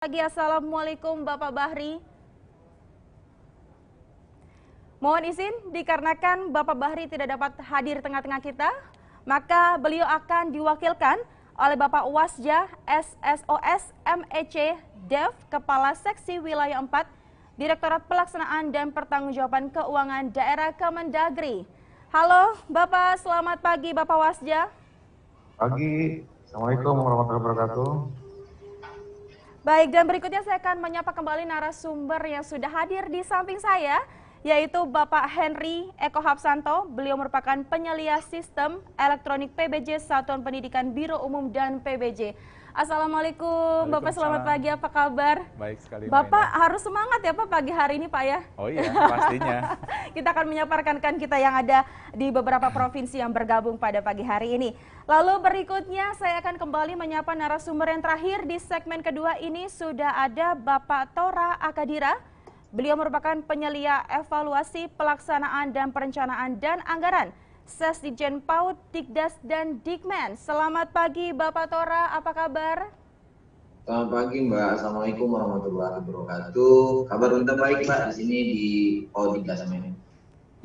Pagi, Assalamualaikum Bapak Bahri. Mohon izin dikarenakan Bapak Bahri tidak dapat hadir tengah-tengah kita, maka beliau akan diwakilkan oleh Bapak Wasja SSOS MEC Dev, Kepala Seksi Wilayah 4, Direktorat Pelaksanaan dan Pertanggungjawaban Keuangan Daerah Kemendagri. Halo Bapak, selamat pagi Bapak Wasja. Pagi, Assalamualaikum warahmatullahi wabarakatuh. Baik, dan berikutnya saya akan menyapa kembali narasumber yang sudah hadir di samping saya, yaitu Bapak Henry Eko Hapsanto. Beliau merupakan penyelia sistem elektronik PBJ Satuan Pendidikan Biro Umum dan PBJ. Assalamualaikum Bapak, selamat pagi, apa kabar? Baik sekali, Bapak Maida. harus semangat ya Pak pagi hari ini Pak ya? Oh iya, pastinya. Kita akan menyapa rekan-rekan kita yang ada di beberapa provinsi yang bergabung pada pagi hari ini. Lalu berikutnya saya akan kembali menyapa narasumber yang terakhir di segmen kedua ini. Sudah ada Bapak Tora Akadira. Beliau merupakan penyelia evaluasi pelaksanaan dan perencanaan dan anggaran Sesdikjen PAUD, Dikdas, dan Dikmen. Selamat pagi Bapak Tora, apa kabar? Selamat pagi Mbak, Assalamualaikum warahmatullahi wabarakatuh. Kabar Unta baik Mbak di sini di PAUD Dikdas ini.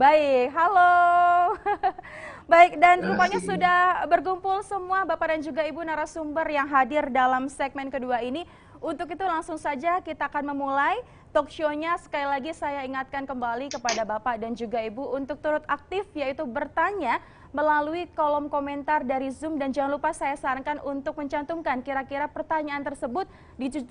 Baik, halo. Baik, dan Terima rupanya kasih. sudah berkumpul semua Bapak dan juga Ibu narasumber yang hadir dalam segmen kedua ini. Untuk itu langsung saja kita akan memulai talk show-nya. Sekali lagi saya ingatkan kembali kepada Bapak dan juga Ibu untuk turut aktif, yaitu bertanya melalui kolom komentar dari Zoom. Dan jangan lupa saya sarankan untuk mencantumkan kira-kira pertanyaan tersebut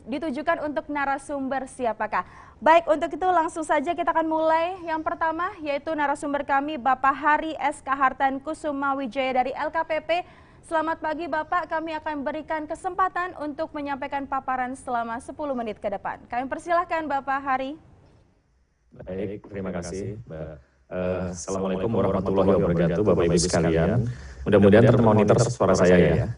ditujukan untuk narasumber siapakah. Baik, untuk itu langsung saja kita akan mulai. Yang pertama yaitu narasumber kami Bapak Hari SK Hartan Kusuma Wijaya dari LKPP. Selamat pagi Bapak, kami akan berikan kesempatan untuk menyampaikan paparan selama 10 menit ke depan. Kami persilahkan Bapak Hari. Baik, terima kasih Mbak. Assalamualaikum warahmatullahi wabarakatuh Bapak Ibu sekalian. Mudah-mudahan termonitor suara saya ya.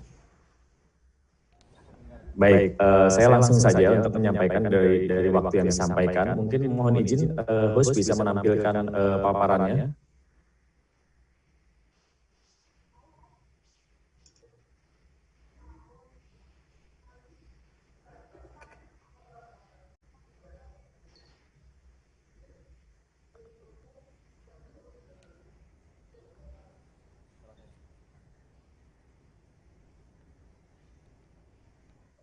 Baik, saya langsung saja untuk menyampaikan dari waktu yang disampaikan. Mungkin mohon izin host bisa menampilkan paparannya.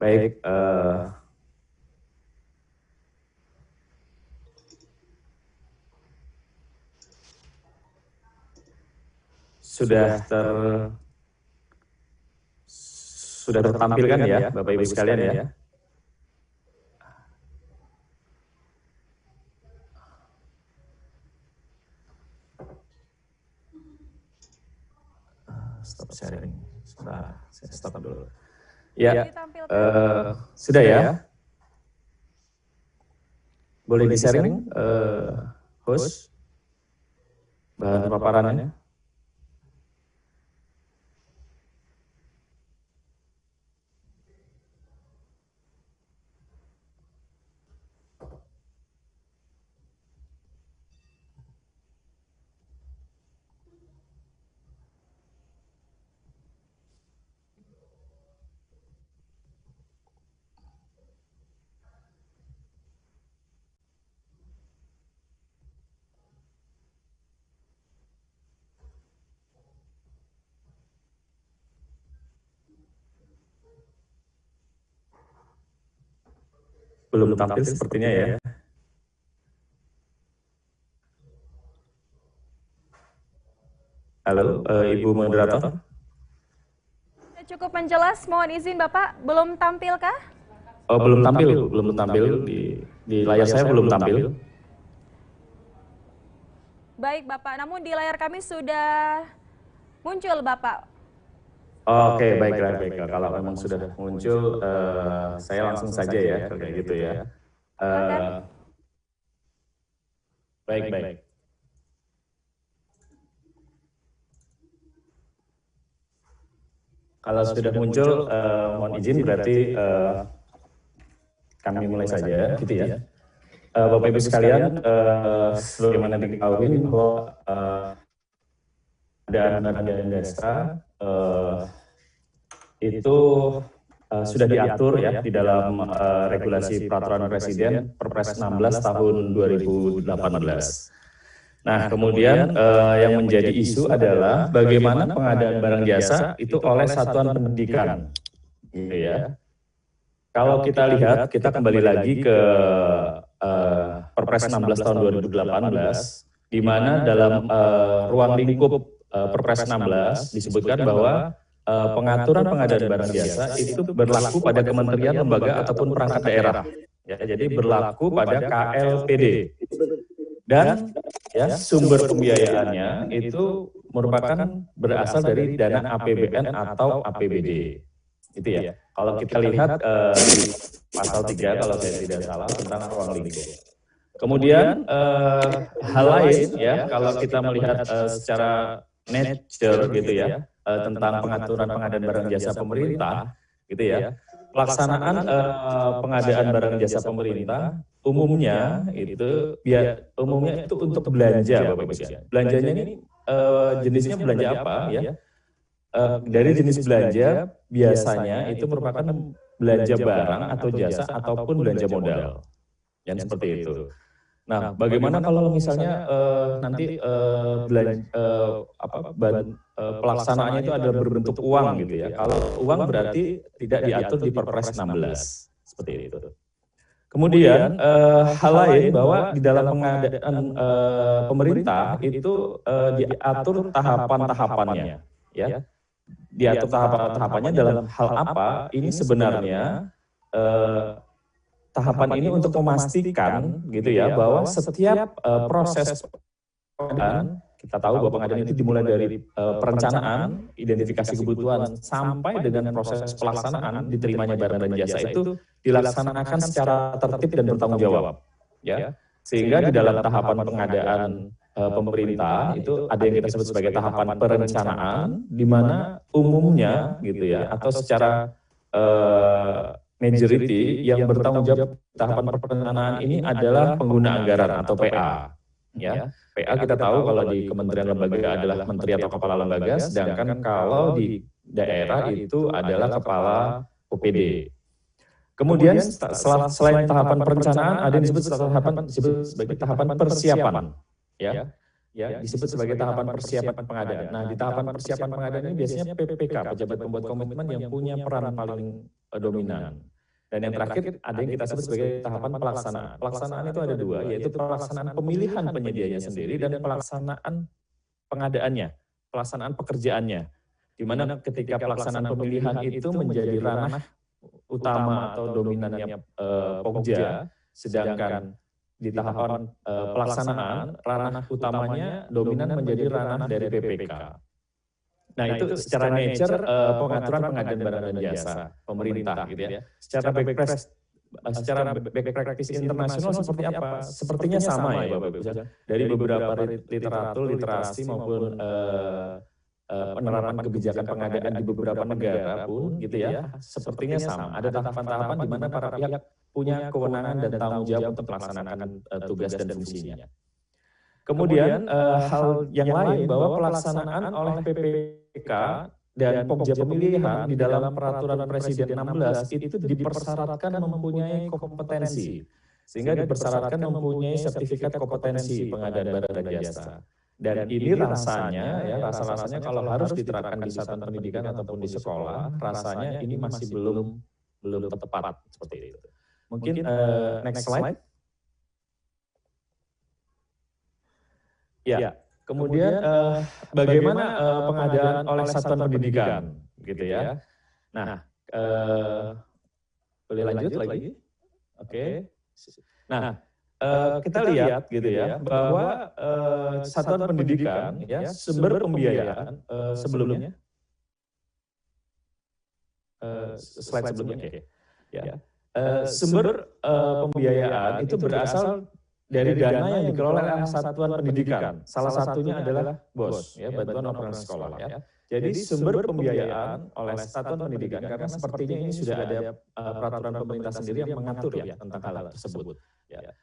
Baik, sudah tertampilkan ya Bapak Ibu sekalian ya. Stop sharing. Sebentar, saya stop dulu. Ya, sudah ya. Boleh di-sharing host bahan paparannya. Belum tampil sepertinya ya. Halo, Ibu Moderator. Cukup menjelas, mohon izin Bapak, belum tampil kah? Oh, belum tampil di layar saya belum tampil. Baik Bapak, namun di layar kami sudah muncul Bapak. Oke, baiklah. Kalau memang sudah muncul, saya langsung saja ya, kayak gitu ya. Baik. Kalau sudah muncul, mohon izin berarti kami mulai saja, gitu ya. Bapak Ibu sekalian, sebagaimana diketahui bahwa ada dana desa itu sudah diatur ya di dalam regulasi peraturan Presiden Perpres 16 tahun 2018. Nah, kemudian yang menjadi isu adalah bagaimana pengadaan barang jasa itu oleh satuan pendidikan, gitu ya. Kalau kita lihat, kita kembali lagi ke Perpres 16 tahun 2018, di mana dalam ruang lingkup Perpres 16 disebutkan bahwa pengaturan pengadaan barang jasa itu berlaku pada kementerian, lembaga ataupun perangkat daerah. Ya, jadi berlaku pada KLPD. Dan ya, sumber pembiayaannya itu merupakan berasal dari dana APBN atau APBD. Itu ya. Kalau kita lihat di pasal 3 kalau saya tidak salah tentang ruang lingkup. Kemudian hal lain ya, kalau kita melihat secara nature gitu ya, tentang pengaturan pengadaan barang jasa pemerintah gitu ya. Pelaksanaan pengadaan barang jasa pemerintah umumnya itu untuk belanja Bapak Ibu sekalian. Belanjanya ini jenisnya belanja apa ya? Dari jenis belanja biasanya itu merupakan belanja barang atau jasa ataupun belanja modal. Yang seperti itu. Nah, bagaimana kalau misalnya nanti pelaksanaannya itu adalah berbentuk uang gitu ya. Kalau uang berarti tidak diatur di Perpres 16 seperti itu. Kemudian hal lain bahwa di dalam pengadaan pemerintah itu diatur tahapan-tahapannya ya. Diatur tahapan-tahapannya dalam hal apa? Ini sebenarnya tahapan ini untuk memastikan gitu ya bahwa setiap proses pengadaan, kita tahu bahwa pengadaan itu dimulai dari perencanaan, identifikasi kebutuhan sampai dengan proses pelaksanaan diterimanya barang dan jasa itu dilaksanakan secara tertib dan bertanggung jawab ya. Sehingga di dalam tahapan pengadaan pemerintah itu ada yang kita sebut sebagai tahapan perencanaan, di mana umumnya gitu ya atau secara majority yang bertanggung jawab tahapan perencanaan ini adalah pengguna anggaran atau PA. Ya, PA kita tahu kalau di kementerian lembaga adalah menteri atau kepala lembaga, sedangkan kalau di daerah itu adalah kepala OPD. Kemudian selain tahapan perencanaan ada yang disebut sebagai tahapan persiapan. Ya, disebut sebagai tahapan persiapan pengadaan. Nah, di tahapan persiapan pengadaan ini biasanya PPK, pejabat pembuat komitmen yang punya peran paling dominan. Dan yang terakhir ada yang kita sebut sebagai tahapan pelaksanaan. Pelaksanaan itu ada dua, yaitu pelaksanaan pemilihan penyedianya sendiri dan pelaksanaan pengadaannya, pelaksanaan pekerjaannya. Di mana ketika pelaksanaan pemilihan itu menjadi ranah utama atau dominannya Pokja, sedangkan di tahapan pelaksanaan ranah utamanya dominan menjadi ranah dari PPK. Nah, itu secara nature pengaturan pengadaan barang dan jasa pemerintah gitu ya. Secara back practice internasional seperti apa? Sepertinya sama ya Bapak Ibu. Dari beberapa literatur, literasi maupun penerapan kebijakan pengadaan di beberapa negara pun gitu ya. Sepertinya sama. Ada tahapan-tahapan di mana para pihak punya kewenangan dan tanggung jawab untuk melaksanakan tugas dan fungsinya. Kemudian hal yang lain bahwa pelaksanaan oleh PPK dan Pokja pemilihan di dalam peraturan Presiden 16 itu dipersyaratkan mempunyai kompetensi, sehingga dipersyaratkan mempunyai sertifikat kompetensi pengadaan barang dan jasa. Dan ini rasanya ya rasa-rasanya kalau harus diterapkan di satuan pendidikan ataupun di sekolah, rasanya ini masih belum tepat seperti itu. Mungkin next slide. Ya, kemudian bagaimana pengadaan oleh satuan pendidikan, gitu ya. Nah, boleh lanjut lagi? Oke. Nah, kita lihat gitu ya bahwa satuan pendidikan ya sumber pembiayaan sebelumnya, slide sebelumnya, oke. Ya, sumber pembiayaan itu berasal dari dana yang dikelola oleh satuan pendidikan. Salah satunya adalah BOS, ya, bantuan operasional sekolah. Ya. Jadi sumber pembiayaan oleh satuan pendidikan, karena sepertinya ini sudah ada peraturan pemerintah sendiri yang mengatur ya tentang hal tersebut. Ya.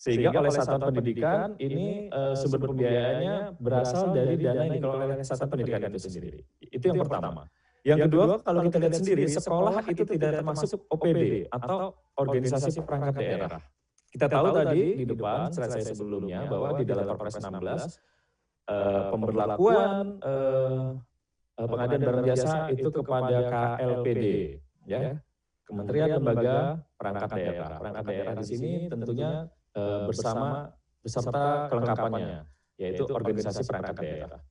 Sehingga oleh satuan pendidikan ini sumber pembiayaannya berasal dari dana yang dikelola oleh satuan pendidikan itu sendiri. Itu yang pertama. Yang kedua, kalau kita lihat sendiri, sekolah itu tidak termasuk OPD atau organisasi perangkat daerah. Kita tahu tadi di depan, slide saya sebelumnya, bahwa di dalam Perpres 16, pemberlakuan pengadaan barang jasa itu kepada KLPD, ya, Kementerian Lembaga Perangkat Daerah. Perangkat daerah di sini tentunya beserta kelengkapannya, yaitu organisasi perangkat daerah.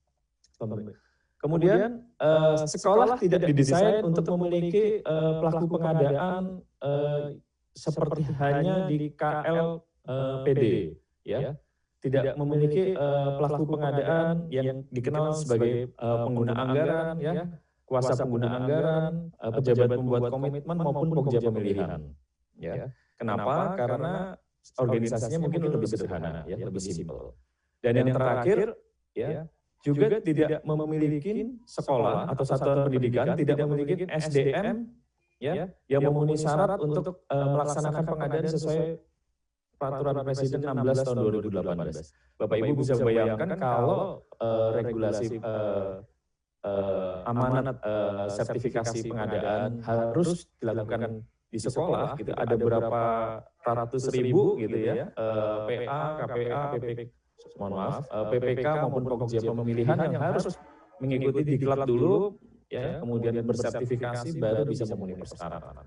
Kemudian sekolah tidak didesain untuk memiliki pelaku pengadaan seperti hanya di KLPD, ya, tidak memiliki pelaku pengadaan yang dikenal sebagai pengguna anggaran, ya, kuasa pengguna anggaran, pejabat pembuat komitmen maupun pokja pemilihan. Ya, kenapa? Karena organisasinya mungkin lebih sederhana, ya, lebih simpel. Dan yang terakhir, ya, juga tidak memiliki sekolah atau satuan pendidikan tidak memiliki SDM, ya, yang memenuhi syarat untuk melaksanakan pengadaan sesuai Peraturan Presiden 16 tahun 2018. Bapak Ibu bisa bayangkan kalau regulasi amanat sertifikasi pengadaan harus dilakukan di sekolah, gitu, ada berapa ratus ribu gitu ya, PA, KPA, PPK maupun pokja pemilihan yang harus mengikuti diklat dulu, ya, kemudian bersertifikasi baru bisa memenuhi persyaratan.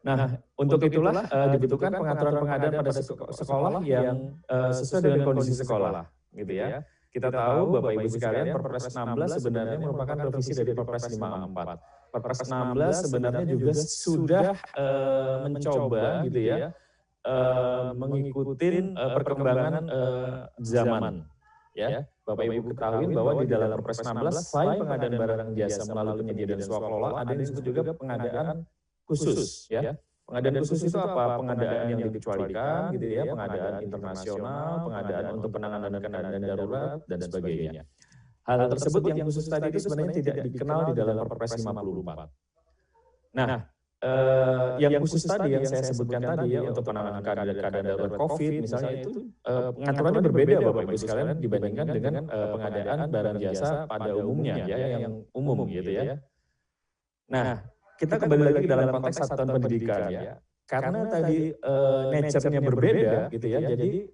Nah, untuk itulah dibutuhkan pengaturan pengadaan pada sekolah yang sesuai dengan kondisi sekolah, gitu ya. Kita tahu Bapak Ibu sekalian, Perpres 16 sebenarnya merupakan revisi dari Perpres 54. Perpres 16 sebenarnya juga sudah mencoba, gitu ya, mengikuti perkembangan zaman, ya. Bapak Ibu ketahui bahwa di dalam Perpres 16 selain pengadaan barang jasa melalui penyedia dan swakelola, ada yang disebut juga pengadaan khusus, ya. Pengadaan khusus itu apa? Pengadaan yang dikecualikan, gitu ya, pengadaan internasional, pengadaan untuk penanganan keadaan darurat dan sebagainya. Hal tersebut yang khusus tadi itu sebenarnya tidak dikenal di dalam Perpres 54. Nah, yang khusus tadi yang saya sebutkan tadi ya, untuk penanganan keadaan darurat COVID misalnya, itu pengaturannya berbeda Bapak Ibu sekalian dibandingkan dengan pengadaan barang jasa pada umumnya, ya, yang umum gitu ya. Nah, kita kembali lagi dalam konteks satuan pendidikan, ya, karena tadi nature-nya berbeda gitu ya, jadi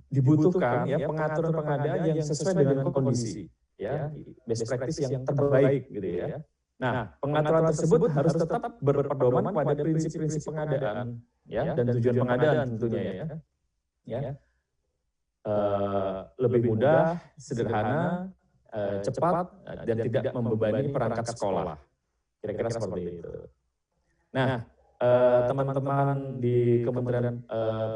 dibutuhkan ya pengaturan pengadaan yang sesuai dengan kondisi, ya, best practice yang terbaik gitu ya. Nah, pengaturan tersebut harus tetap berpedoman pada prinsip-prinsip pengadaan, ya, dan tujuan pengadaan tentunya, ya. Lebih mudah, sederhana, cepat, dan tidak membebani perangkat sekolah. Kira-kira seperti itu. Nah, teman-teman di Kementerian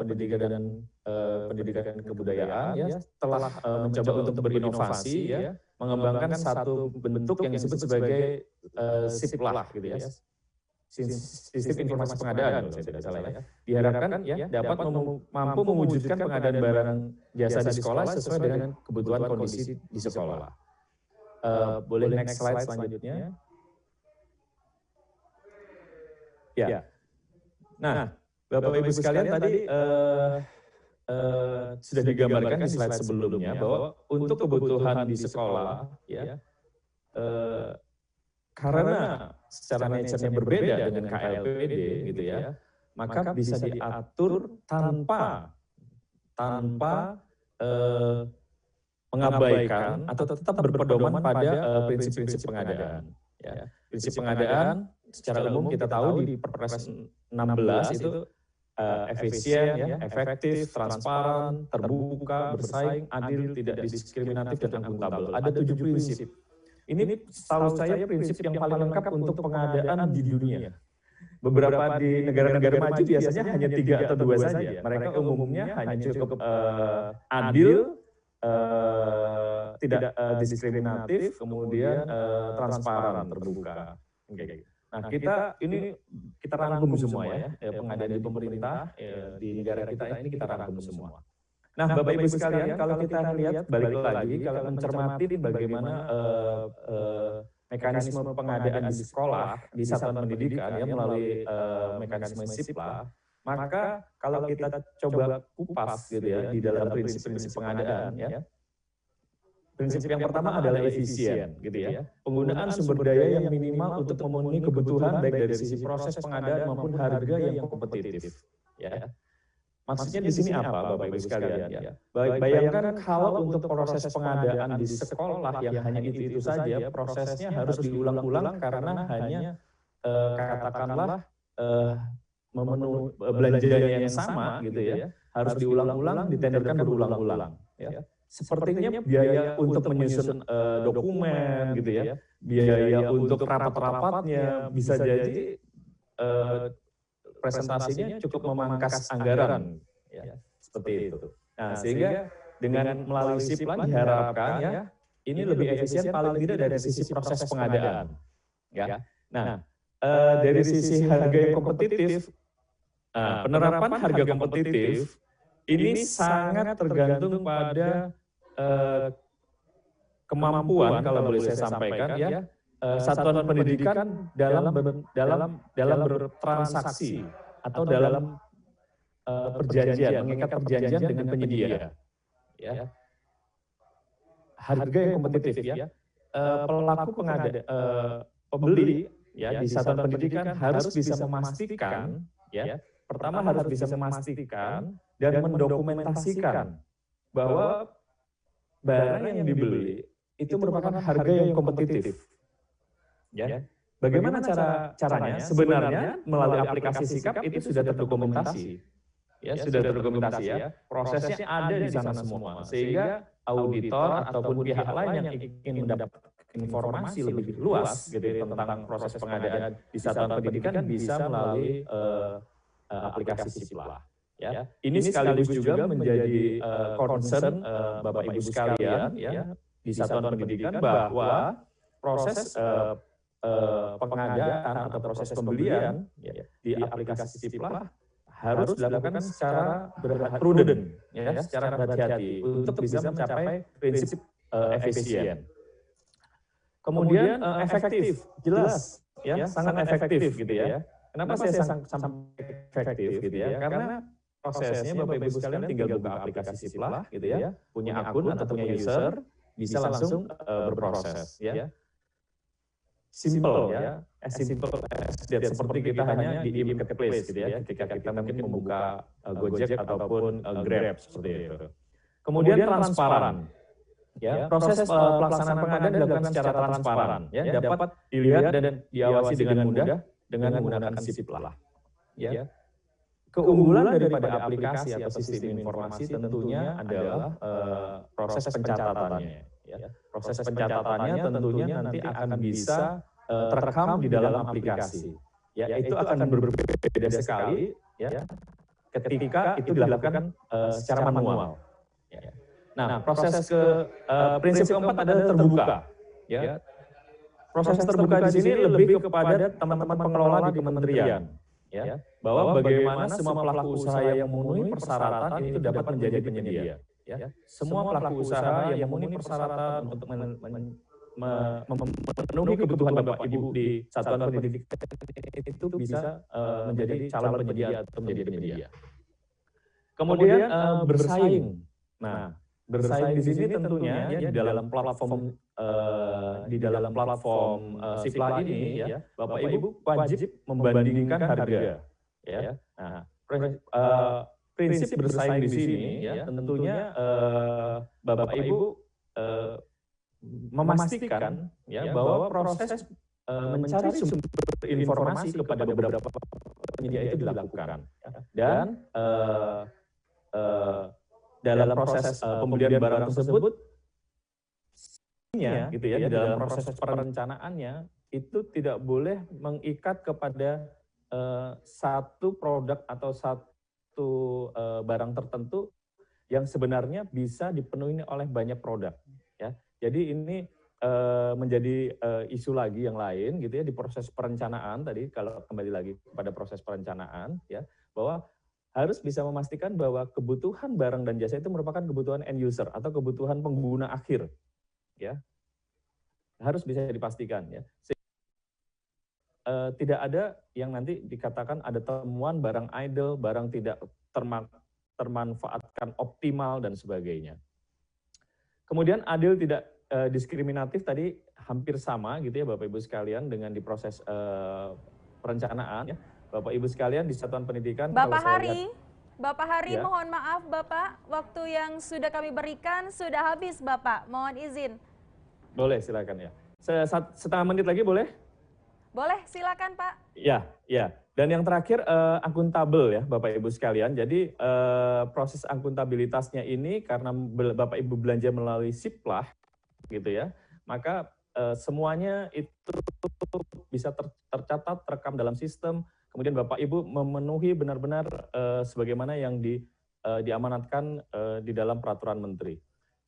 Pendidikan dan Kebudayaan, ya, telah mencoba untuk berinovasi, ya, mengembangkan satu bentuk yang disebut sebagai SIPLAH, gitu ya, Sistem Informasi Pengadaan, kalau saya tidak salah, ya. Diharapkan ya dapat mampu mewujudkan pengadaan barang jasa di sekolah sesuai dengan kebutuhan kondisi di sekolah. Boleh next slide selanjutnya. Ya. Nah, Bapak Ibu sekalian tadi sudah digambarkan di slide sebelumnya bahwa untuk kebutuhan di sekolah, ya, karena secara nature-nya berbeda dengan KLPD gitu ya, maka bisa diatur tanpa mengabaikan atau tetap berpedoman pada prinsip-prinsip pengadaan. Ya. Prinsip pengadaan secara umum kita tahu di Perpres 16 itu efisien, ya, efektif, transparan, terbuka, bersaing, adil, tidak diskriminatif, dan akuntabel. Ada 7 prinsip. Ini setahu saya prinsip yang paling lengkap untuk pengadaan di dunia. Beberapa di negara-negara maju biasanya hanya 3 atau 2 saja. Mereka umumnya hanya cukup adil, tidak diskriminatif, kemudian transparan, terbuka. Nah, kita rangkum semua ya, pengadaan di pemerintah di negara kita ini kita rangkum semua. Nah, Bapak Ibu sekalian, kalau kita lihat balik lagi, kalau mencermati bagaimana mekanisme pengadaan di sekolah, di satuan pendidikan ya melalui mekanisme SIPLAH, maka kalau kita coba kupas gitu ya di dalam prinsip-prinsip pengadaan ya, Prinsip yang pertama adalah efisien, gitu ya. Penggunaan sumber daya yang minimal untuk memenuhi kebutuhan baik dari sisi proses pengadaan maupun harga yang kompetitif. Ya. Maksudnya di sini apa, Bapak Ibu sekalian? Ya. Bayangkan kalau untuk proses pengadaan di sekolah yang hanya itu saja, prosesnya harus diulang-ulang karena hanya katakanlah memenuhi belanjanya yang sama, gitu ya. Harus diulang-ulang, ditenderkan berulang-ulang. Ya. Sepertinya biaya untuk menyusun dokumen, gitu ya, biaya untuk rapat-rapatnya bisa jadi presentasinya cukup memangkas anggaran, ya, seperti itu. Nah, sehingga dengan melalui Siplan diharapkan ya ini lebih efisien paling tidak dari sisi proses pengadaan. Ya. Nah, dari sisi harga yang kompetitif, penerapan harga kompetitif ini sangat tergantung pada kemampuan, kalau boleh saya sampaikan ya, satuan pendidikan dalam bertransaksi atau dalam perjanjian, mengikat perjanjian dengan penyedia. Ya. Harga yang kompetitif ya. Pelaku pembeli ya di satuan pendidikan harus bisa memastikan ya. Pertama harus bisa memastikan dan mendokumentasikan bahwa barang yang dibeli itu merupakan harga yang kompetitif. Ya. Bagaimana caranya? Sebenarnya melalui aplikasi Sikap itu sudah terdokumentasi. Ya, sudah terdokumentasi ya. Prosesnya ada di sana semua. Sehingga auditor ataupun pihak lain yang ingin mendapatkan informasi lebih luas gitu ya, tentang proses pengadaan di satuan pendidikan bisa melalui aplikasi Sipla. Ya. Ini sekaligus juga menjadi concern Bapak Ibu sekalian ya di satuan pendidikan bahwa proses pengadaan atau proses pembelian ya, di aplikasi Sipla harus dilakukan secara prudent, ya, secara berhati-hati untuk bisa mencapai prinsip efisien. Kemudian efektif, jelas, ya, sangat efektif gitu ya. Kenapa saya sampai efektif gitu ya? Karena prosesnya Bapak Ibu sekalian tinggal buka aplikasi Sipla gitu ya, punya akun atau punya user, bisa langsung berproses ya. Simple ya, as simple as that, seperti kita hanya di marketplace gitu ya, ketika kita mungkin membuka Gojek ataupun Grab seperti itu. Kemudian transparan, ya, proses pelaksanaan pengadaan dilakukan secara transparan, ya, dapat dilihat dan diawasi dengan mudah dengan menggunakan Sipla. Ya. Keunggulan daripada aplikasi atau sistem informasi tentunya adalah proses pencatatannya. Ya. Proses pencatatannya tentunya nanti akan bisa terekam di dalam aplikasi. Ya, itu akan berbeda sekali ya, ketika itu dilakukan secara manual. Ya. Nah, proses prinsip keempat adalah terbuka. Ya. Proses terbuka di sini lebih kepada teman-teman pengelola di kementerian. Ya, bahwa bagaimana semua pelaku usaha yang memenuhi persyaratan itu dapat menjadi penyedia. Ya, semua pelaku usaha yang memenuhi persyaratan untuk memenuhi kebutuhan Bapak Ibu di satuan pendidikan itu bisa menjadi calon penyedia atau menjadi penyedia. Kemudian bersaing. Nah, bersaing di sini tentunya ya, di dalam platform Sipla ini ya, Bapak Ibu wajib membandingkan harga. Ya. Nah, prinsip bersaing di sini ya tentunya Bapak Ibu memastikan ya bahwa proses mencari sumber informasi kepada beberapa penyedia itu dilakukan ya. Dan dalam proses pembelian barang tersebut gitu ya, di dalam proses perencanaannya itu tidak boleh mengikat kepada satu produk atau satu barang tertentu yang sebenarnya bisa dipenuhi oleh banyak produk ya. Jadi ini menjadi isu lagi yang lain gitu ya di proses perencanaan tadi, kalau kembali lagi pada proses perencanaan ya, bahwa harus bisa memastikan bahwa kebutuhan barang dan jasa itu merupakan kebutuhan end user atau kebutuhan pengguna akhir ya. Harus bisa dipastikan ya. Tidak ada yang nanti dikatakan ada temuan barang idle, barang tidak termanfaatkan optimal dan sebagainya. Kemudian adil tidak diskriminatif tadi hampir sama gitu ya Bapak Ibu sekalian dengan di proses perencanaan ya. Bapak Ibu sekalian di Satuan Pendidikan kalau saya lihat, Bapak Hari, ya, mohon maaf Bapak, waktu yang sudah kami berikan sudah habis Bapak, mohon izin. boleh silakan ya. Setengah menit lagi boleh? Boleh, silakan Pak. Ya, ya. Dan yang terakhir akuntabel ya Bapak Ibu sekalian. Jadi proses akuntabilitasnya ini karena Bapak Ibu belanja melalui Siplah gitu ya, maka semuanya itu bisa tercatat, terekam dalam sistem. Kemudian Bapak Ibu memenuhi benar-benar sebagaimana yang diamanatkan di dalam peraturan menteri.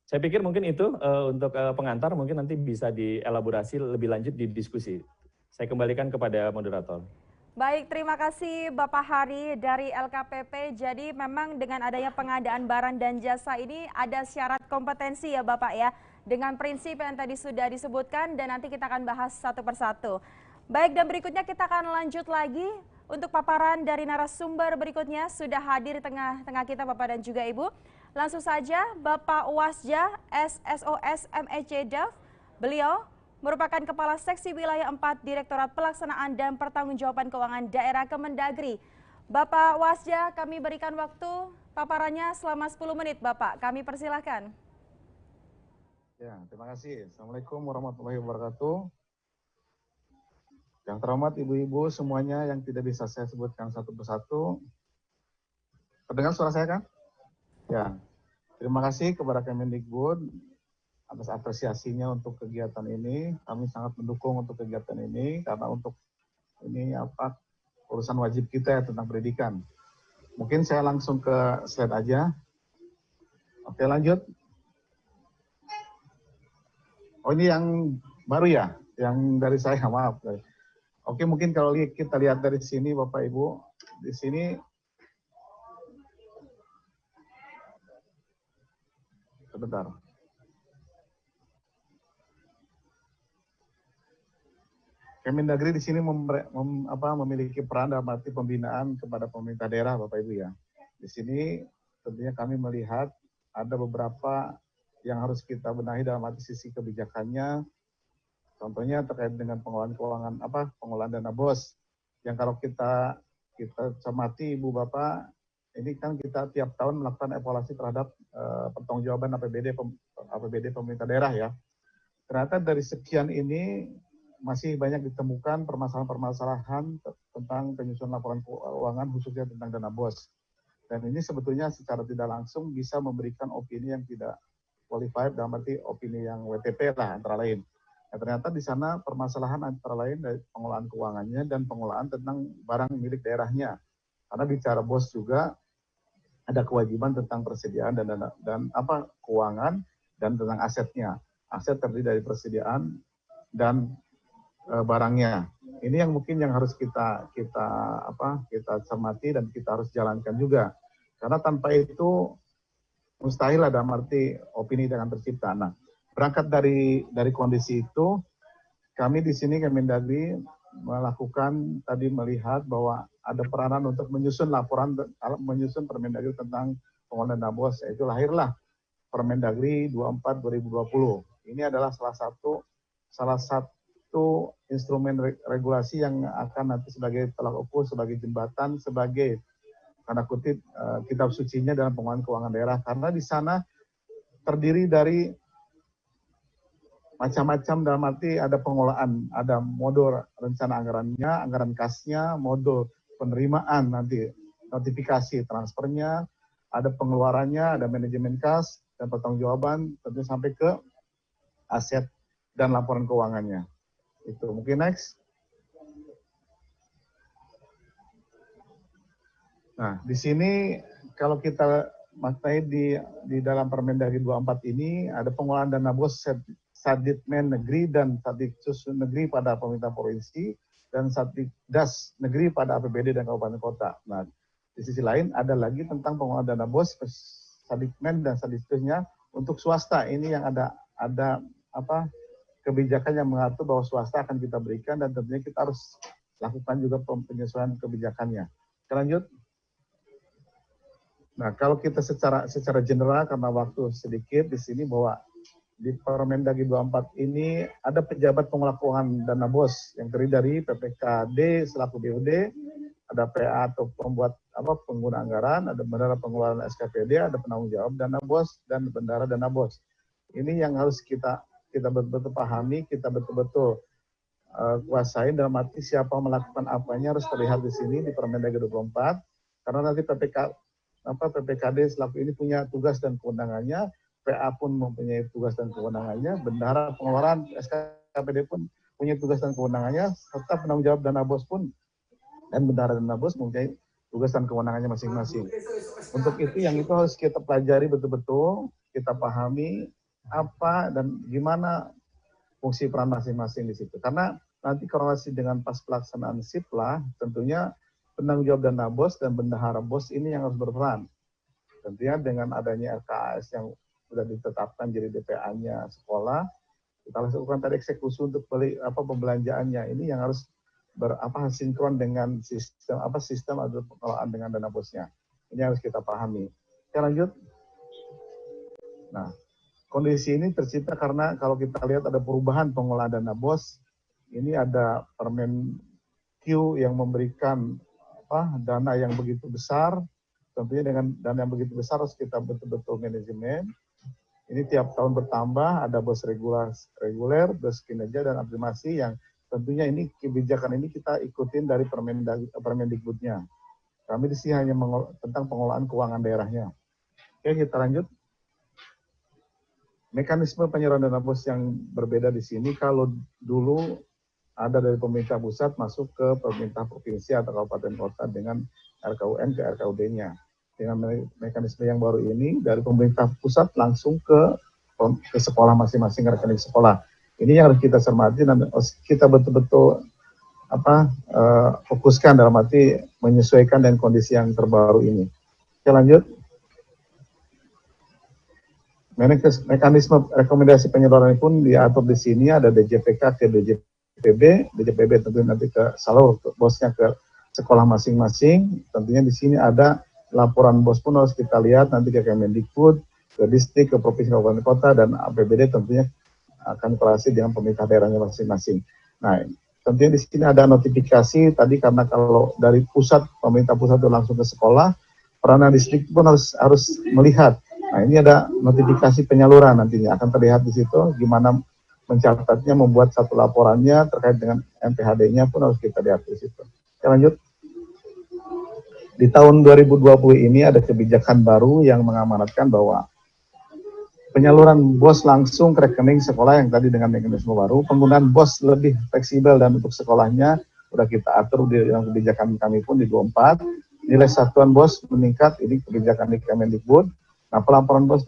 Saya pikir mungkin itu untuk pengantar, mungkin nanti bisa dielaborasi lebih lanjut di diskusi. Saya kembalikan kepada moderator. Baik, terima kasih Bapak Hari dari LKPP. Jadi memang dengan adanya pengadaan barang dan jasa ini ada syarat kompetensi ya Bapak ya. Dengan prinsip yang tadi sudah disebutkan dan nanti kita akan bahas satu persatu. Baik, dan berikutnya kita akan lanjut lagi untuk paparan dari narasumber berikutnya. Sudah hadir di tengah-tengah kita Bapak dan juga Ibu. Langsung saja Bapak Wasja SSOS MEC DAF. Beliau merupakan Kepala Seksi Wilayah 4 Direktorat Pelaksanaan dan Pertanggungjawaban Keuangan Daerah Kemendagri. Bapak Wasja, kami berikan waktu paparannya selama 10 menit Bapak. Kami persilahkan. Ya, terima kasih. Assalamualaikum warahmatullahi wabarakatuh. Yang terhormat ibu-ibu semuanya yang tidak bisa saya sebutkan satu persatu. Terdengar suara saya kan? Ya, terima kasih kepada Kemendikbud atas apresiasinya untuk kegiatan ini. Kami sangat mendukung untuk kegiatan ini karena untuk ini urusan wajib kita ya tentang pendidikan. Mungkin saya langsung ke slide aja. Oke, lanjut. Oh, ini yang baru ya, yang dari saya, maaf. Oke, mungkin kalau kita lihat dari sini Bapak Ibu, di sini sebentar. Kemendagri di sini memiliki peran dalam arti pembinaan kepada pemerintah daerah, Bapak Ibu ya. Di sini tentunya kami melihat ada beberapa yang harus kita benahi dalam arti sisi kebijakannya. Contohnya terkait dengan pengelolaan keuangan pengelolaan dana BOS. Yang kalau kita cermati Ibu Bapak, ini kan kita tiap tahun melakukan evaluasi terhadap pertanggungjawaban APBD pemerintah daerah ya. Ternyata dari sekian ini masih banyak ditemukan permasalahan-permasalahan tentang penyusunan laporan keuangan khususnya tentang dana BOS. Dan ini sebetulnya secara tidak langsung bisa memberikan opini yang tidak qualified dalam arti opini yang WTP lah antara lain. Nah, ternyata di sana permasalahan antara lain dari pengelolaan keuangannya dan pengelolaan tentang barang milik daerahnya. Karena bicara BOS juga ada kewajiban tentang persediaan dan keuangan dan tentang asetnya. Aset terdiri dari persediaan dan barangnya. Ini yang mungkin yang harus kita cermati dan kita harus jalankan juga. Karena tanpa itu mustahil ada arti opini dengan tercipta. Nah, berangkat dari kondisi itu, kami di sini Kemendagri melihat bahwa ada peranan untuk menyusun Permendagri tentang pengelolaan dana BOS, yaitu lahirlah Permendagri 24 2020. Ini adalah salah satu instrumen regulasi yang akan nanti sebagai tolak ukur, sebagai jembatan, sebagai tanda kutip kitab sucinya dalam pengelolaan keuangan daerah, karena di sana terdiri dari macam-macam dalam arti ada pengelolaan, ada modul rencana anggarannya, anggaran kasnya, modul penerimaan nanti notifikasi transfernya, ada pengeluarannya, ada manajemen kas dan pertanggungjawaban tentu sampai ke aset dan laporan keuangannya. Itu mungkin next. Nah, di sini kalau kita maknai di dalam Permendagri 24 ini ada pengelolaan dana BOS Saditmen Negeri dan Sadiksus Negeri pada pemerintah provinsi dan Sadikdas Negeri pada APBD dan kabupaten kota. Nah, di sisi lain ada lagi tentang pengelolaan dana BOS Sadikmen dan Sadiksusnya untuk swasta. Ini yang ada kebijakan yang mengatur bahwa swasta akan kita berikan dan tentunya kita harus lakukan juga penyesuaian kebijakannya. Kita lanjut. Nah, kalau kita secara general karena waktu sedikit di sini bahwa di Permendagri 24 ini ada pejabat pengelola keuangan dana BOS yang terdiri dari PPKD selaku BUD, ada PA atau pembuat pengguna anggaran, ada bendahara pengeluaran SKPD, ada penanggung jawab dana BOS dan bendahara dana BOS. Ini yang harus kita betul-betul pahami, kita betul-betul kuasain dalam arti siapa melakukan apanya harus terlihat di sini di Permendagri 24 karena nanti PPKD selaku ini punya tugas dan kewenangannya, PA pun mempunyai tugas dan kewenangannya, bendahara pengeluaran SKPD pun punya tugas dan kewenangannya, serta penanggung jawab dana BOS pun dan bendahara dana BOS mempunyai tugas dan kewenangannya masing-masing. Untuk itu yang itu harus kita pelajari betul-betul, kita pahami apa dan gimana fungsi peran masing-masing di situ. Karena nanti korelasi dengan pas pelaksanaan SIPLA, tentunya penanggung jawab dana BOS dan bendahara BOS ini yang harus berperan. Tentunya dengan adanya RKAS yang sudah ditetapkan jadi DPA-nya sekolah, kita lakukan tadi eksekusi untuk pembelanjaannya. Ini yang harus sinkron dengan sistem atau pengelolaan dengan dana BOS-nya. Ini harus kita pahami. Oke, lanjut. Nah, kondisi ini tercipta karena kalau kita lihat ada perubahan pengelolaan dana BOS. Ini ada Permen Q yang memberikan dana yang begitu besar. Tentunya dengan dana yang begitu besar harus kita betul-betul manajemen. Ini tiap tahun bertambah, ada BOS reguler, BOS kinerja, dan afirmasi yang tentunya ini kebijakan ini kita ikutin dari Permendikbudnya. Kami di sini hanya tentang pengelolaan keuangan daerahnya. Oke, kita lanjut. Mekanisme penyaluran dana BOS yang berbeda di sini, kalau dulu ada dari pemerintah pusat masuk ke pemerintah provinsi atau kabupaten kota dengan RKUN ke RKUD-nya. Dengan mekanisme yang baru ini dari pemerintah pusat langsung ke sekolah masing-masing, rekening sekolah. Ini yang harus kita cermati dan kita betul-betul fokuskan dalam arti menyesuaikan dengan kondisi yang terbaru ini. Oke, lanjut. Mekanisme rekomendasi penyaluran pun diatur di sini, ada DJPK ke DJPB tentu nanti ke salur BOS-nya ke sekolah masing-masing. Tentunya di sini ada laporan BOS pun harus kita lihat nanti ke Kemendikbud, ke distrik, ke provinsi, kabupaten kota, dan APBD tentunya akan korelasi dengan pemerintah daerahnya masing-masing. Nah, tentunya di sini ada notifikasi tadi karena kalau dari pusat, pemerintah pusat itu langsung ke sekolah, peranan distrik pun harus melihat. Nah, ini ada notifikasi penyaluran nantinya akan terlihat di situ gimana mencatatnya, membuat satu laporannya terkait dengan MPHD-nya pun harus kita lihat di situ. Oke, lanjut. Di tahun 2020 ini ada kebijakan baru yang mengamanatkan bahwa penyaluran BOS langsung ke rekening sekolah yang tadi dengan mekanisme baru, penggunaan BOS lebih fleksibel dan untuk sekolahnya sudah kita atur di dalam kebijakan kami pun di 24. Nilai satuan BOS meningkat, ini kebijakan di Kemendikbud. Nah, pelaporan BOS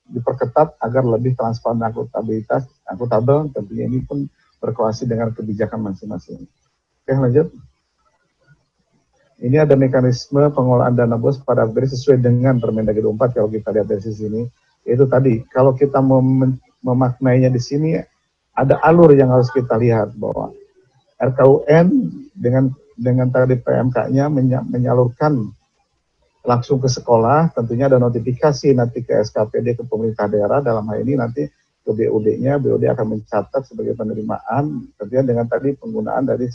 diperketat agar lebih transparan dan akuntabel, tentunya ini pun berkoalisi dengan kebijakan masing-masing. Oke, lanjut. Ini ada mekanisme pengelolaan dana BOS pada APBD sesuai dengan Permendagri 24 kalau kita lihat dari sisi ini. Itu tadi, kalau kita memaknainya di sini, ada alur yang harus kita lihat bahwa RKUN dengan tadi PMK-nya menyalurkan langsung ke sekolah, tentunya ada notifikasi nanti ke SKPD, ke pemerintah daerah, dalam hal ini nanti ke BUD-nya, BUD akan mencatat sebagai penerimaan, tentunya dengan tadi penggunaan dari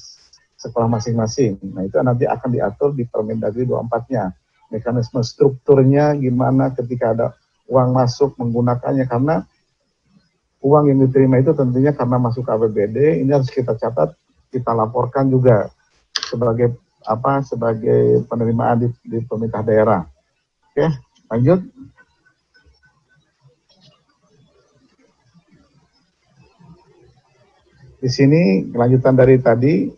sekolah masing-masing. Nah, itu nanti akan diatur di Permendagri 24-nya. Mekanisme strukturnya gimana ketika ada uang masuk menggunakannya, karena uang yang diterima itu tentunya karena masuk ke APBD, ini harus kita catat, kita laporkan juga sebagai penerimaan di pemerintah daerah. Oke, lanjut. Di sini kelanjutan dari tadi,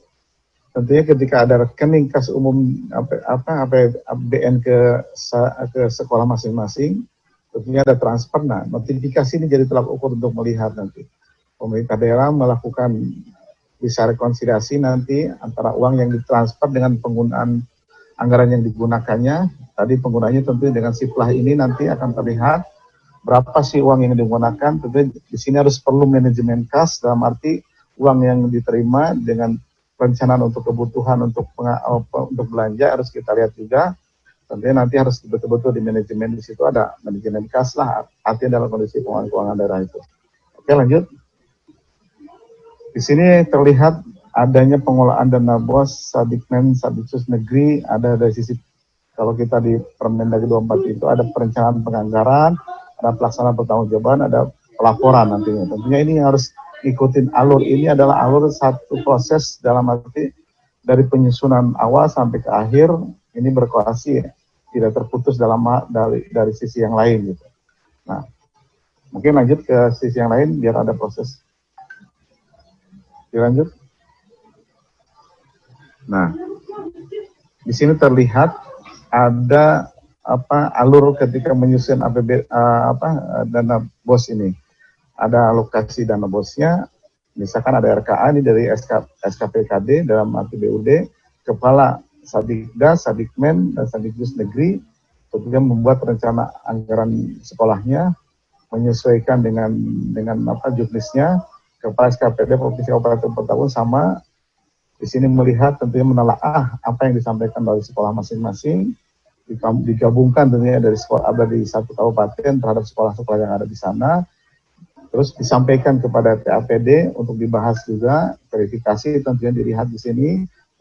tentunya ketika ada rekening kas umum APBN ke sekolah masing-masing, tentunya ada transfer. Nah, notifikasi ini jadi tolak ukur untuk melihat nanti pemerintah daerah melakukan bisa rekonsiliasi nanti antara uang yang ditransfer dengan penggunaan anggaran yang digunakannya. Tadi penggunaannya tentunya dengan SIPLA ini nanti akan terlihat berapa sih uang yang digunakan. Tentunya di sini harus perlu manajemen kas dalam arti uang yang diterima dengan perencanaan untuk kebutuhan untuk belanja harus kita lihat juga. Tentunya nanti harus betul-betul di manajemen, di situ ada manajemen kas lah, artinya dalam kondisi keuangan daerah itu. Oke, lanjut. Di sini terlihat adanya pengelolaan dana BOS, Sadikmen, Sadiksus Negeri, ada dari sisi, kalau kita di Permendagri 24 itu ada perencanaan penganggaran, ada pelaksanaan pertanggungjawaban, ada pelaporan nantinya. Tentunya ini harus ikutin alur, ini adalah alur satu proses dalam arti dari penyusunan awal sampai ke akhir, ini berkoordinasi, tidak terputus dari sisi yang lain gitu. Nah, mungkin lanjut ke sisi yang lain biar ada proses. Dilanjut. Nah, di sini terlihat ada alur ketika menyusun dana BOS ini. Ada alokasi dana BOS-nya, misalkan ada RKA ini dari SKPKD dalam arti BUD, kepala Sadikda, Sadikmen, dan Sadikdus Negeri, kemudian membuat rencana anggaran sekolahnya, menyesuaikan dengan juknisnya, kepala SKPD Provinsi Kabupaten per tahun sama. Di sini melihat tentunya menelaah apa yang disampaikan dari sekolah masing-masing, digabungkan tentunya dari sekolah ada di satu kabupaten terhadap sekolah-sekolah yang ada di sana, terus disampaikan kepada TAPD untuk dibahas juga, verifikasi tentunya dilihat di sini,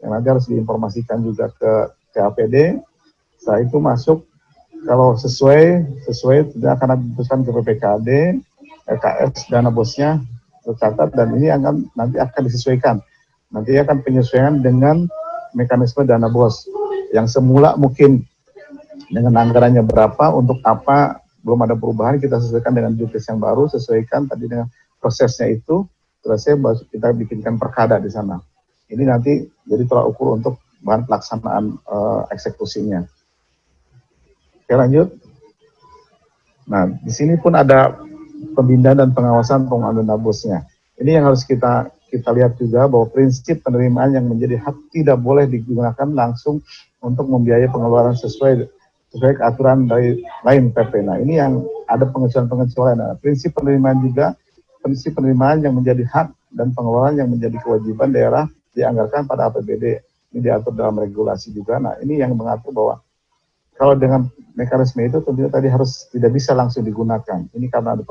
yang nanti harus diinformasikan juga ke TAPD. Setelah itu masuk, kalau sesuai tidak akan diputuskan ke PPKD, LKS, dana BOS-nya tercatat, dan ini nanti akan disesuaikan. Nanti akan penyesuaian dengan mekanisme dana BOS yang semula mungkin dengan anggarannya berapa, untuk apa, belum ada perubahan, kita sesuaikan dengan juknis yang baru, sesuaikan tadi dengan prosesnya itu, selesai baru kita bikinkan perkada di sana. Ini nanti jadi tolak ukur untuk bahan pelaksanaan eksekusinya. Oke, lanjut. Nah, di sini pun ada pembinaan dan pengawasan pengelolaan dana BOS-nya. Ini yang harus kita lihat juga, bahwa prinsip penerimaan yang menjadi hak tidak boleh digunakan langsung untuk membiayai pengeluaran sesuai aturan dari lain PP. Nah, ini yang ada pengecualian. Nah, prinsip penerimaan juga, prinsip penerimaan yang menjadi hak dan pengeluaran yang menjadi kewajiban daerah dianggarkan pada APBD. Ini diatur dalam regulasi juga. Nah, ini yang mengatur bahwa kalau dengan mekanisme itu tentunya tadi harus tidak bisa langsung digunakan. Ini karena ada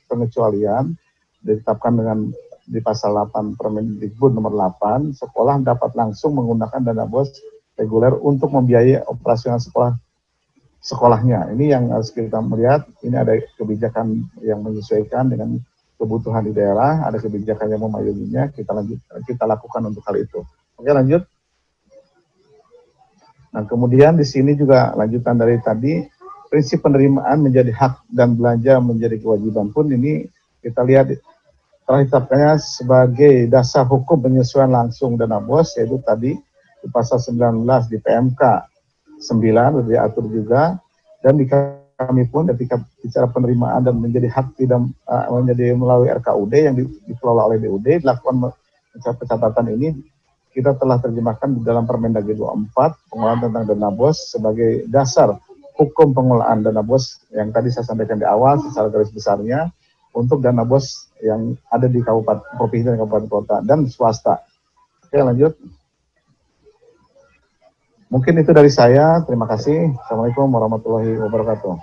pengecualian ditetapkan dengan di pasal 8 Permendikbud nomor 8, sekolah dapat langsung menggunakan dana BOS reguler untuk membiayai operasional sekolahnya. Ini yang harus kita melihat, ini ada kebijakan yang menyesuaikan dengan kebutuhan di daerah, ada kebijakan yang memayunginya, kita lakukan untuk hal itu. Oke, lanjut. Nah, kemudian di sini juga lanjutan dari tadi, prinsip penerimaan menjadi hak dan belanja menjadi kewajiban pun ini kita lihat telah ditetapkannya sebagai dasar hukum penyesuaian langsung dana BOS, yaitu tadi di pasal 19 di PMK 9 diatur juga, dan di kami pun ketika bicara penerimaan dan menjadi hak tidak menjadi melalui RKUD yang dikelola oleh BUD, dilakukan pencatatan ini kita telah terjemahkan di dalam Permendagri 24 pengelolaan tentang dana BOS sebagai dasar hukum pengelolaan dana BOS yang tadi saya sampaikan di awal secara garis besarnya, untuk dana BOS yang ada di kabupaten, provinsi, dan kabupaten kota, dan swasta. Oke, lanjut. Mungkin itu dari saya. Terima kasih. Assalamualaikum warahmatullahi wabarakatuh.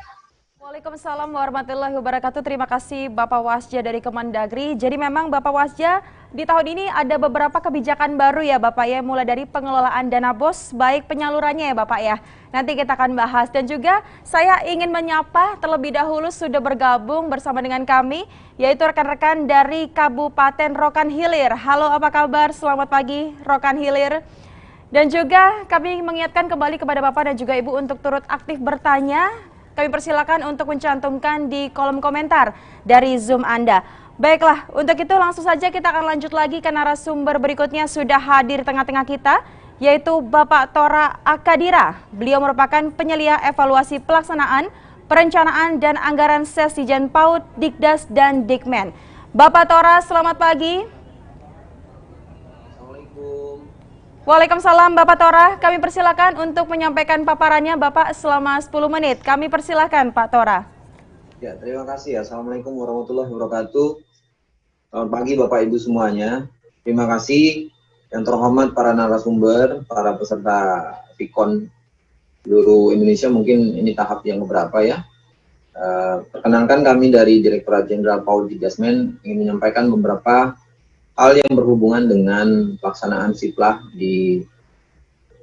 Waalaikumsalam warahmatullahi wabarakatuh. Terima kasih Bapak Wasja dari Kemendagri. Jadi memang Bapak Wasja, di tahun ini ada beberapa kebijakan baru ya Bapak ya, mulai dari pengelolaan dana BOS, baik penyalurannya ya Bapak ya. Nanti kita akan bahas, dan juga saya ingin menyapa terlebih dahulu sudah bergabung bersama dengan kami, yaitu rekan-rekan dari Kabupaten Rokan Hilir. Halo, apa kabar? Selamat pagi Rokan Hilir. Dan juga kami mengingatkan kembali kepada Bapak dan juga Ibu untuk turut aktif bertanya. Kami persilakan untuk mencantumkan di kolom komentar dari Zoom Anda. Baiklah, untuk itu langsung saja kita akan lanjut lagi ke narasumber berikutnya sudah hadir di tengah-tengah kita, yaitu Bapak Tora Akadira. Beliau merupakan penyelia evaluasi pelaksanaan, perencanaan, dan anggaran Sesdijen PAUD, Dikdas, dan Dikmen. Bapak Tora, selamat pagi. Assalamualaikum. Waalaikumsalam Bapak Tora, kami persilakan untuk menyampaikan paparannya Bapak selama 10 menit. Kami persilakan Pak Tora. Ya, terima kasih. Assalamualaikum warahmatullahi wabarakatuh. Selamat pagi Bapak Ibu semuanya. Terima kasih yang terhormat para narasumber, para peserta Vikon seluruh Indonesia, mungkin ini tahap yang keberapa ya. Perkenalkan kami dari Direktorat Jenderal PAUD Ditgasmen ingin menyampaikan beberapa hal yang berhubungan dengan pelaksanaan siplah di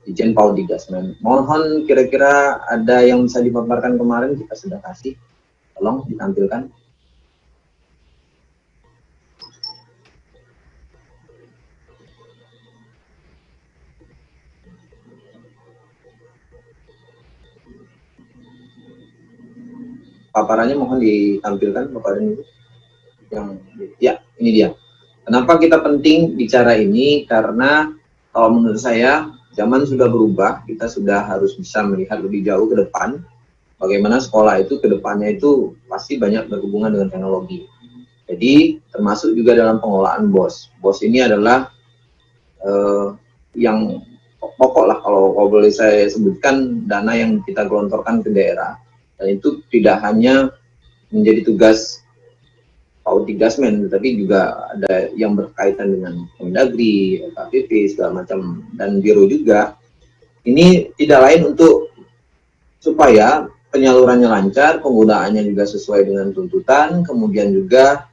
Dijen PAUD Ditgasmen. Mohon kira-kira ada yang bisa dipaparkan kemarin kita sudah kasih, tolong ditampilkan. Paparannya mohon ditampilkan Bapak dan Ibu. Ya, ini dia. Kenapa kita penting bicara ini? Karena kalau menurut saya zaman sudah berubah, kita sudah harus bisa melihat lebih jauh ke depan. Bagaimana sekolah itu ke depannya itu pasti banyak berhubungan dengan teknologi. Jadi termasuk juga dalam pengelolaan BOS. BOS ini adalah yang pokok lah kalau boleh saya sebutkan, dana yang kita gelontorkan ke daerah. Dan itu tidak hanya menjadi tugas PAUD Ditgasmen, tetapi juga ada yang berkaitan dengan Kemendagri, KPP, segala macam, dan Biro juga. Ini tidak lain untuk supaya penyalurannya lancar, penggunaannya juga sesuai dengan tuntutan, kemudian juga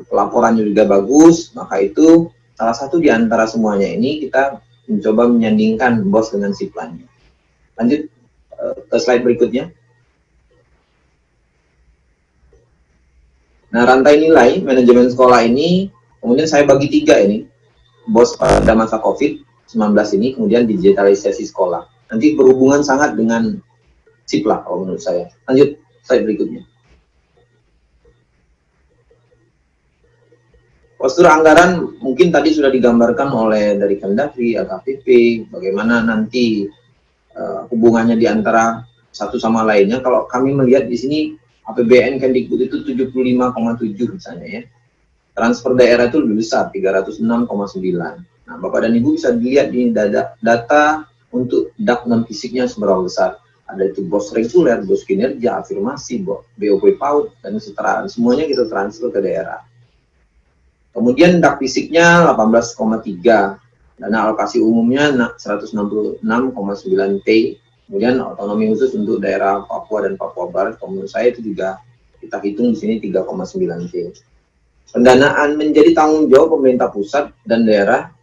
pelaporannya juga bagus. Maka itu salah satu di antara semuanya ini kita mencoba menyandingkan BOS dengan siplannya. Lanjut ke slide berikutnya. Nah, rantai nilai manajemen sekolah ini, kemudian saya bagi 3 ini. BOS pada masa COVID-19 ini, kemudian digitalisasi sekolah. Nanti berhubungan sangat dengan siplah kalau menurut saya. Lanjut, slide berikutnya. Postur anggaran mungkin tadi sudah digambarkan oleh dari Kemendagri, LKPP, bagaimana nanti hubungannya di antara satu sama lainnya. Kalau kami melihat di sini, APBN Kemdikbud itu 75,7 misalnya ya. Transfer daerah itu lebih besar, 306,9. Nah, Bapak dan Ibu bisa dilihat di data untuk DAK non-fisiknya seberapa besar. Ada itu BOS reguler, BOS kinerja, afirmasi, BOP PAUD, dan kesetaraan. Semuanya kita transfer ke daerah. Kemudian DAK fisiknya 18,3. Dana alokasi umumnya 166,9 T. Kemudian otonomi khusus untuk daerah Papua dan Papua Barat, menurut saya itu juga kita hitung di sini 3,9 T. Pendanaan menjadi tanggung jawab pemerintah pusat dan daerah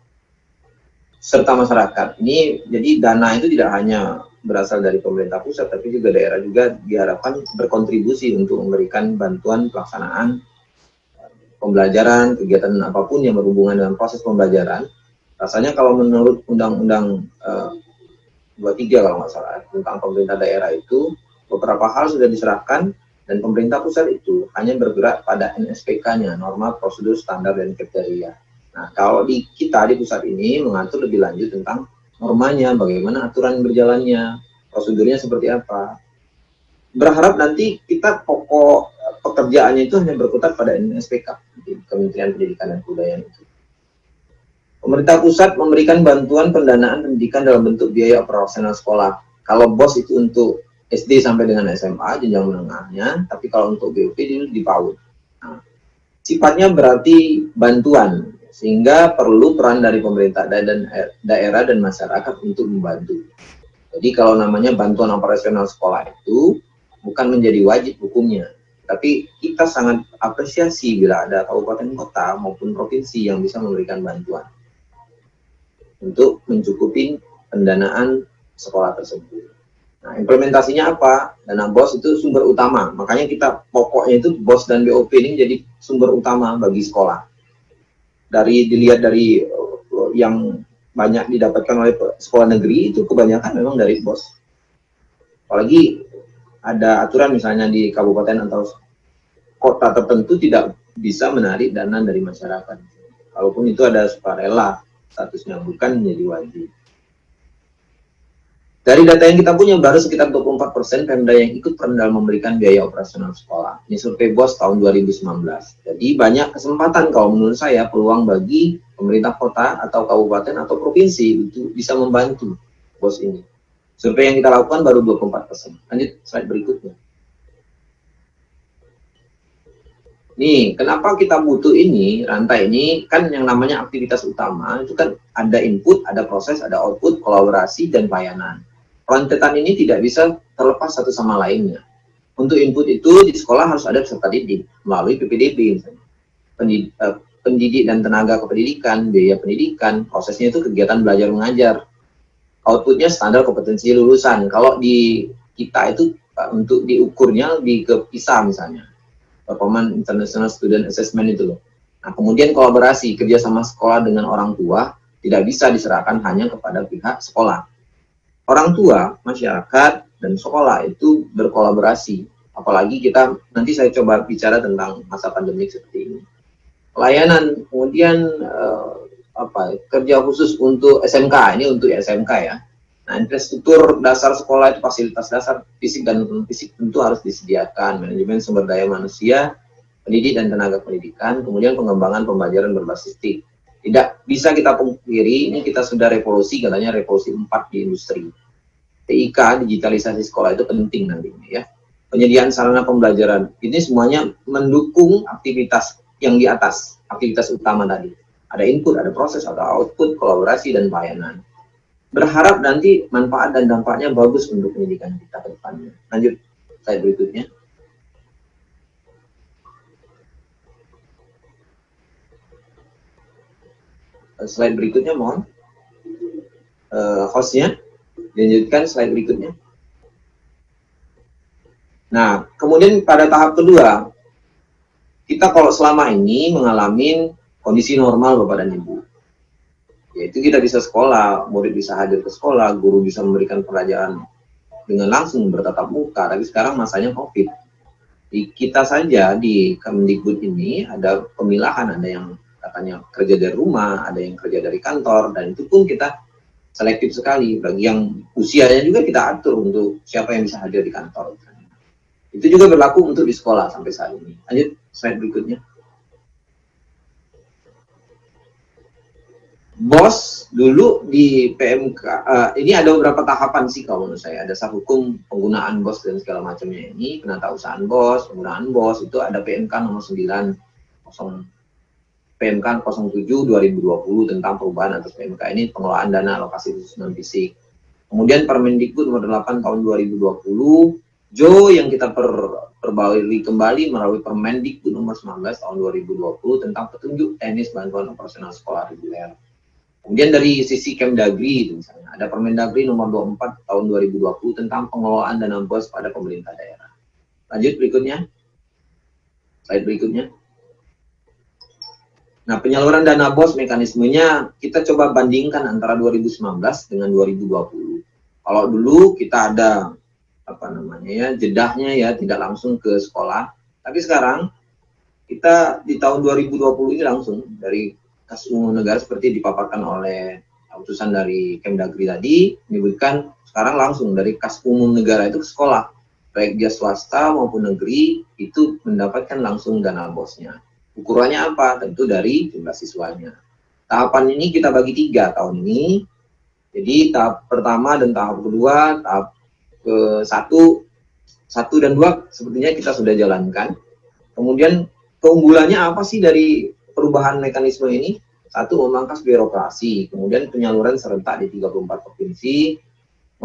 serta masyarakat. Ini jadi dana itu tidak hanya berasal dari pemerintah pusat, tapi juga daerah juga diharapkan berkontribusi untuk memberikan bantuan pelaksanaan pembelajaran, kegiatan apapun yang berhubungan dengan proses pembelajaran. Rasanya kalau menurut Undang-Undang 23 kalau nggak salah tentang pemerintah daerah itu beberapa hal sudah diserahkan dan pemerintah pusat itu hanya bergerak pada NSPK-nya, norma prosedur standar dan kriteria. Nah, kalau di kita di pusat ini mengatur lebih lanjut tentang normanya, bagaimana aturan berjalannya, prosedurnya seperti apa. Berharap nanti kita pokok pekerjaannya itu hanya berkutat pada NSPK, di Kementerian Pendidikan dan Kebudayaan itu. Pemerintah pusat memberikan bantuan pendanaan pendidikan dalam bentuk biaya operasional sekolah. Kalau BOS itu untuk SD sampai dengan SMA, jenjang menengahnya, tapi kalau untuk BOP itu di PAUD. Nah, sifatnya berarti bantuan, sehingga perlu peran dari pemerintah daerah dan masyarakat untuk membantu. Jadi kalau namanya bantuan operasional sekolah itu bukan menjadi wajib hukumnya, tapi kita sangat apresiasi bila ada kabupaten kota maupun provinsi yang bisa memberikan bantuan untuk mencukupi pendanaan sekolah tersebut. Nah, implementasinya apa? Dana BOS itu sumber utama. Makanya kita pokoknya itu BOS dan BOP ini jadi sumber utama bagi sekolah. Dilihat dari yang banyak didapatkan oleh sekolah negeri itu kebanyakan memang dari BOS. Apalagi ada aturan misalnya di kabupaten atau kota tertentu tidak bisa menarik dana dari masyarakat. Walaupun itu ada sukarela statusnya, bukan menjadi wajib. Dari data yang kita punya baru sekitar 24% Pemda yang ikut peran dalam memberikan biaya operasional sekolah. Ini survei BOS tahun 2019. Jadi banyak kesempatan kalau menurut saya peluang bagi pemerintah kota atau kabupaten atau provinsi untuk bisa membantu BOS ini. Survei yang kita lakukan baru 24%. Lanjut slide berikutnya. Nih, kenapa kita butuh ini, rantai ini, kan yang namanya aktivitas utama, itu kan ada input, ada proses, ada output, kolaborasi, dan pelayanan. Rentetan ini tidak bisa terlepas satu sama lainnya. Untuk input itu di sekolah harus ada peserta didik melalui PPDB misalnya. Pendidik dan tenaga kependidikan, biaya pendidikan, prosesnya itu kegiatan belajar mengajar. Outputnya standar kompetensi lulusan. Kalau di kita itu untuk diukurnya lebih ke PISA misalnya, Performance International Student Assessment itu loh. Nah, kemudian kolaborasi kerjasama sekolah dengan orang tua tidak bisa diserahkan hanya kepada pihak sekolah. Orang tua, masyarakat, dan sekolah itu berkolaborasi. Apalagi kita nanti saya coba bicara tentang masa pandemik seperti ini. Pelayanan, kemudian kerja khusus untuk SMK, ini untuk SMK ya. Nah, infrastruktur dasar sekolah itu fasilitas dasar fisik dan non fisik tentu harus disediakan, manajemen sumber daya manusia, pendidik dan tenaga pendidikan, kemudian pengembangan pembelajaran berbasis TIK. Tidak bisa kita pungkiri, ini kita sudah revolusi, katanya revolusi 4 di industri. TIK, digitalisasi sekolah itu penting nantinya ya. Penyediaan sarana pembelajaran, ini semuanya mendukung aktivitas yang di atas, aktivitas utama tadi. Ada input, ada proses, ada output, kolaborasi, dan pelayanan. Berharap nanti manfaat dan dampaknya bagus untuk pendidikan kita ke depannya. Lanjut, slide berikutnya. Slide berikutnya mohon. Hostnya, dilanjutkan slide berikutnya. Nah, kemudian pada tahap kedua, kita kalau selama ini mengalami kondisi normal Bapak dan Ibu, yaitu kita bisa sekolah, murid bisa hadir ke sekolah, guru bisa memberikan pelajaran dengan langsung bertatap muka, tapi sekarang masanya COVID. Di kita saja di Kemdikbud ini ada pemilahan, ada yang katanya kerja dari rumah, ada yang kerja dari kantor, dan itu pun kita selektif sekali. Bagi yang usianya juga kita atur untuk siapa yang bisa hadir di kantor. Itu juga berlaku untuk di sekolah sampai saat ini. Lanjut, slide berikutnya. BOS dulu di PMK, ini ada beberapa tahapan sih kalau menurut saya. Ada dasar hukum penggunaan BOS dan segala macamnya ini, penatausahaan BOS, penggunaan BOS, itu ada PMK nomor 9, PMK 07 2020 tentang perubahan atas PMK ini, pengelolaan dana alokasi khusus non fisik. Kemudian Permendikbud nomor 8 tahun 2020, Jo yang kita perbarui kembali melalui Permendikbud nomor 19 tahun 2020 tentang petunjuk teknis bantuan operasional sekolah reguler. Kemudian dari sisi Kemdagri itu misalnya ada Permendagri nomor 24 tahun 2020 tentang pengelolaan dana BOS pada pemerintah daerah. Lanjut berikutnya. Slide berikutnya. Nah, penyaluran dana BOS mekanismenya kita coba bandingkan antara 2019 dengan 2020. Kalau dulu kita ada jedahnya ya, tidak langsung ke sekolah. Tapi sekarang kita di tahun 2020 ini langsung dari kas umum negara seperti dipaparkan oleh utusan dari Kemdagri tadi, menyebutkan sekarang langsung dari kas umum negara itu ke sekolah, baik dia swasta maupun negeri, itu mendapatkan langsung dana BOS-nya. Ukurannya apa? Tentu dari jumlah siswanya. Tahapan ini kita bagi 3 tahun ini. Jadi tahap pertama dan tahap kedua, tahap ke 1 dan 2 sepertinya kita sudah jalankan. Kemudian keunggulannya apa sih dari perubahan mekanisme ini? 1, memangkas birokrasi, kemudian penyaluran serentak di 34 provinsi,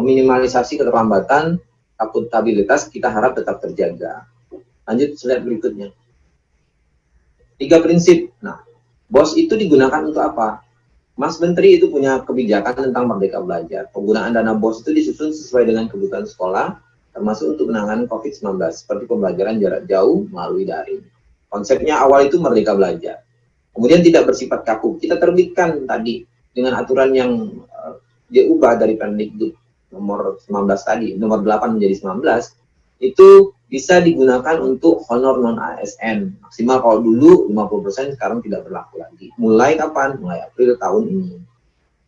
meminimalisasi keterlambatan, akuntabilitas kita harap tetap terjaga. Lanjut slide berikutnya. 3 prinsip. Nah, BOS itu digunakan untuk apa? Mas Menteri itu punya kebijakan tentang Merdeka Belajar. Penggunaan dana BOS itu disusun sesuai dengan kebutuhan sekolah, termasuk untuk penanganan COVID-19, seperti pembelajaran jarak jauh melalui daring. Konsepnya awal itu Merdeka Belajar. Kemudian tidak bersifat kaku. Kita terbitkan tadi dengan aturan yang diubah dari Permendikbud nomor 19 tadi, nomor 8 menjadi 19, itu bisa digunakan untuk honor non-ASN. Maksimal kalau dulu 50%, sekarang tidak berlaku lagi. Mulai kapan? Mulai April tahun ini.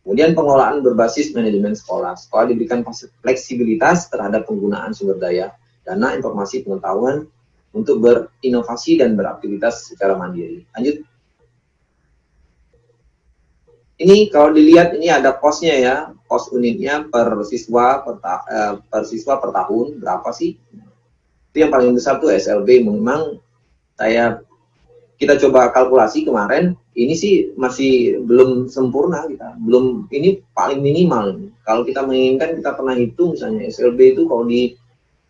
Kemudian pengelolaan berbasis manajemen sekolah. Sekolah diberikan fleksibilitas terhadap penggunaan sumber daya, dana, informasi, pengetahuan untuk berinovasi dan beraktivitas secara mandiri. Lanjut. Ini kalau dilihat ini ada kosnya ya, kos unitnya per siswa per tahun berapa sih? Itu yang paling besar tuh SLB. Memang kita coba kalkulasi kemarin, ini sih masih belum sempurna kita, belum, ini paling minimal. Kalau kita menginginkan, kita pernah hitung misalnya SLB itu kalau di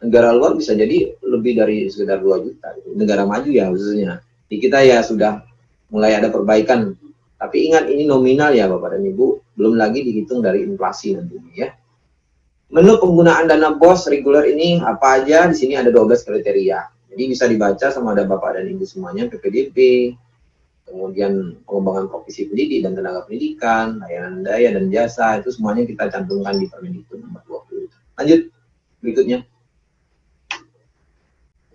negara luar bisa jadi lebih dari sekedar 2 juta. Negara maju ya khususnya. Di kita ya sudah mulai ada perbaikan. Tapi ingat ini nominal ya Bapak dan Ibu, belum lagi dihitung dari inflasi nantinya ya. Menu penggunaan dana BOS reguler ini apa aja? Di sini ada 12 kriteria. Jadi bisa dibaca sama ada Bapak dan Ibu semuanya, PPDB, kemudian pengembangan profesi pendidik dan tenaga pendidikan, layanan daya dan jasa, itu semuanya kita cantumkan di Permendikbud nomor 20. Lanjut, berikutnya.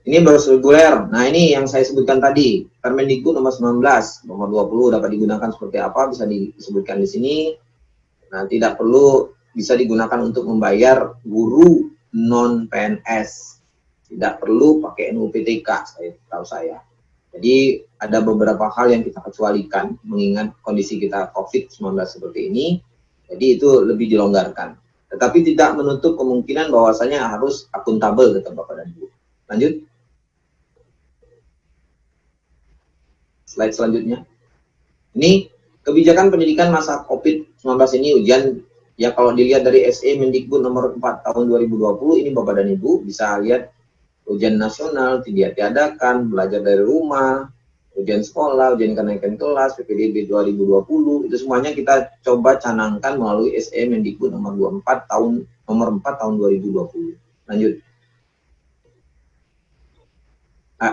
Ini BOS reguler. Nah, ini yang saya sebutkan tadi. Permendikbud nomor 19, nomor 20 dapat digunakan seperti apa, bisa disebutkan di sini. Nah, tidak perlu, bisa digunakan untuk membayar guru non-PNS. Tidak perlu pakai NUPTK, tahu saya. Jadi, ada beberapa hal yang kita kecualikan, mengingat kondisi kita COVID-19 seperti ini. Jadi, itu lebih dilonggarkan. Tetapi tidak menutup kemungkinan bahwasanya harus akuntabel tetap Bapak dan Ibu. Lanjut. Slide selanjutnya. Ini kebijakan pendidikan masa COVID-19 ini ujian, ya kalau dilihat dari SE Mendikbud nomor 4 tahun 2020, ini Bapak dan Ibu bisa lihat ujian nasional, tidak diadakan, belajar dari rumah, ujian sekolah, ujian kenaikan kelas, PPDB 2020, itu semuanya kita coba canangkan melalui SE Mendikbud nomor 4 tahun 2020. Lanjut.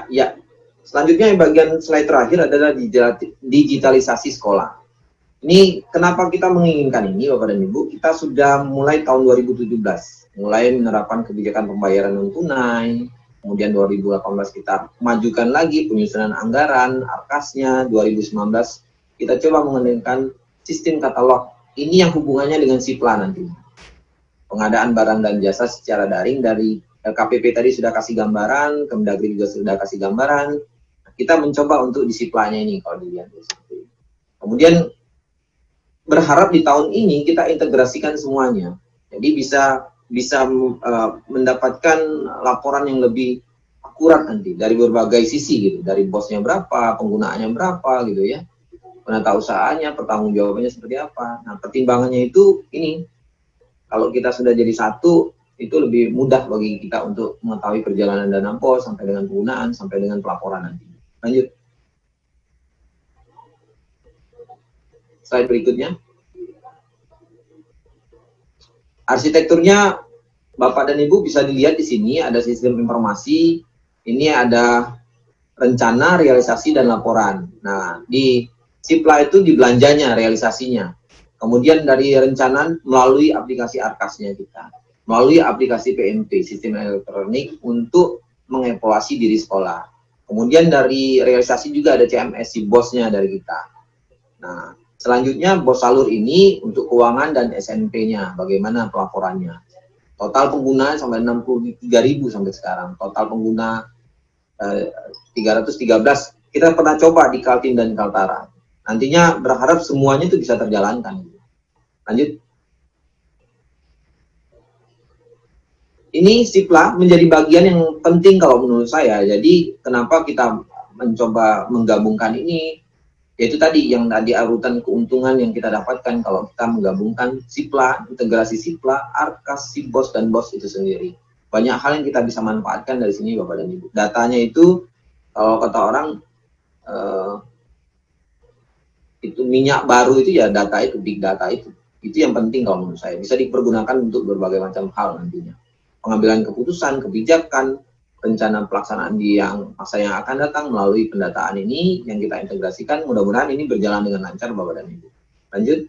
Ya, selanjutnya yang bagian slide terakhir adalah digitalisasi sekolah. Ini kenapa kita menginginkan ini Bapak dan Ibu? Kita sudah mulai tahun 2017, mulai menerapkan kebijakan pembayaran non tunai. Kemudian 2018 kita majukan lagi penyusunan anggaran, arkasnya. 2019 kita coba menggunakan sistem katalog. Ini yang hubungannya dengan SIPLA nantinya. Pengadaan barang dan jasa secara daring dari LKPP tadi sudah kasih gambaran, Kemdagri juga sudah kasih gambaran. Kita mencoba untuk di SIPLA-nya ini kalau dilihat. Kemudian berharap di tahun ini kita integrasikan semuanya. Jadi bisa mendapatkan laporan yang lebih akurat nanti dari berbagai sisi gitu, dari bosnya berapa, penggunaannya berapa gitu ya, penata usahanya, pertanggungjawabannya seperti apa. Nah, pertimbangannya itu ini, kalau kita sudah jadi satu, itu lebih mudah bagi kita untuk mengetahui perjalanan dana bos sampai dengan penggunaan sampai dengan pelaporan nanti. Lanjut. Slide berikutnya. Arsitekturnya Bapak dan Ibu bisa dilihat di sini ada sistem informasi, ini ada rencana, realisasi, dan laporan. Nah, di SIPLA itu di belanjanya, realisasinya. Kemudian dari rencana melalui aplikasi arkasnya kita, melalui aplikasi PMP, sistem elektronik untuk mengevaluasi diri sekolah. Kemudian dari realisasi juga ada CMS, si bosnya dari kita. Nah, selanjutnya bos salur ini untuk keuangan dan SNP-nya, bagaimana pelaporannya. Total pengguna sampai 63.000 sampai sekarang. Total pengguna 313. Kita pernah coba di Kaltim dan Kaltara. Nantinya berharap semuanya itu bisa terjalankan. Lanjut. Ini SIPLA menjadi bagian yang penting kalau menurut saya. Jadi kenapa kita mencoba menggabungkan ini? Yaitu tadi yang tadi arutan keuntungan yang kita dapatkan kalau kita menggabungkan SIPLA, integrasi SIPLA, Arkas, SIBOS, dan BOS itu sendiri. Banyak hal yang kita bisa manfaatkan dari sini Bapak dan Ibu. Datanya itu, kalau kata orang, itu minyak baru itu ya data itu, big data itu. Itu yang penting kalau menurut saya. Bisa dipergunakan untuk berbagai macam hal nantinya. Pengambilan keputusan, kebijakan, rencana pelaksanaan di masa yang akan datang melalui pendataan ini yang kita integrasikan, mudah-mudahan ini berjalan dengan lancar Bapak dan Ibu. Lanjut.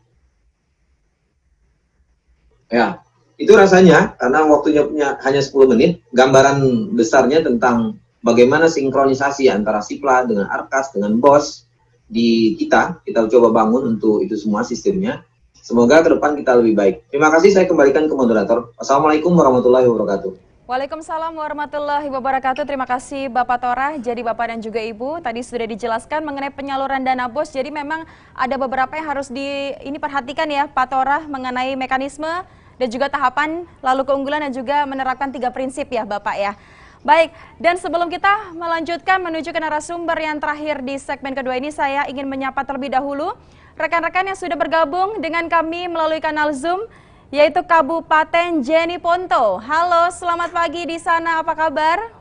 Ya, itu rasanya karena waktunya hanya 10 menit, gambaran besarnya tentang bagaimana sinkronisasi antara SIPLA dengan Arkas dengan BOS di kita coba bangun untuk itu semua sistemnya. Semoga ke depan kita lebih baik. Terima kasih, saya kembalikan ke moderator. Wassalamualaikum warahmatullahi wabarakatuh. Waalaikumsalam warahmatullahi wabarakatuh. Terima kasih Bapak Torah. Jadi Bapak dan juga Ibu tadi sudah dijelaskan mengenai penyaluran dana BOS. Jadi memang ada beberapa yang harus perhatikan ya Pak Torah mengenai mekanisme dan juga tahapan, lalu keunggulan dan juga menerapkan 3 prinsip ya Bapak ya. Baik, dan sebelum kita melanjutkan menuju ke narasumber yang terakhir di segmen kedua ini, saya ingin menyapa terlebih dahulu rekan-rekan yang sudah bergabung dengan kami melalui kanal Zoom. yaitu Kabupaten Jeneponto. Halo, selamat pagi di sana, apa kabar?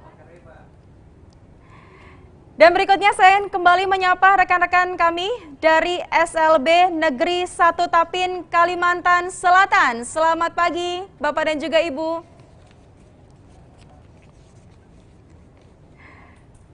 Dan berikutnya saya kembali menyapa rekan-rekan kami dari SLB Negeri 1 Tapin, Kalimantan Selatan. Selamat pagi, Bapak dan juga Ibu.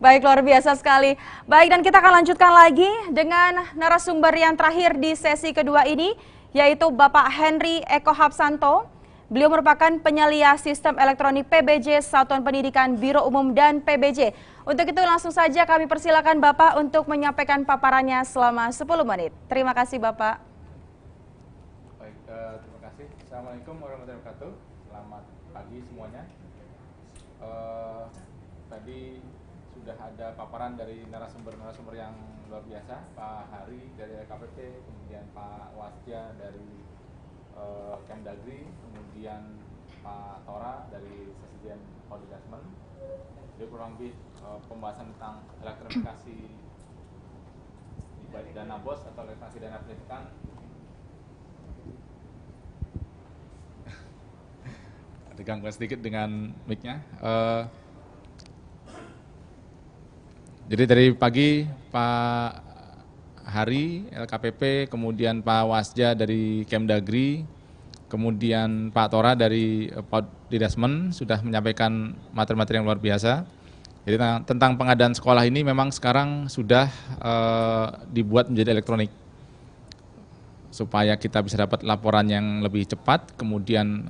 Baik, luar biasa sekali. Baik, dan kita akan lanjutkan lagi dengan narasumber yang terakhir di sesi kedua ini, yaitu Bapak Henry Eko Hapsanto. Beliau merupakan penyelia sistem elektronik PBJ Satuan Pendidikan Biro Umum dan PBJ. Untuk itu langsung saja kami persilakan Bapak untuk menyampaikan paparannya selama 10 menit. Terima kasih Bapak. Baik, terima kasih. Assalamualaikum warahmatullahi wabarakatuh. Selamat pagi semuanya. Tadi sudah ada paparan dari narasumber-narasumber yang luar biasa, Pak Hari dari LKPP, kemudian Pak Wasja dari Kemdagri, kemudian Pak Tora dari Sesjen Koordinasmen. Jadi kurang lebih pembahasan tentang elektronifikasi baik dana BOS atau elektronifikasi dana pendidikan. Ada gangguan sedikit dengan mic-nya. Jadi dari pagi Pak Hari LKPP, kemudian Pak Wasja dari Kemdagri, kemudian Pak Tora dari Koordinasmen sudah menyampaikan materi-materi yang luar biasa. Jadi tentang pengadaan sekolah ini memang sekarang sudah dibuat menjadi elektronik supaya kita bisa dapat laporan yang lebih cepat, kemudian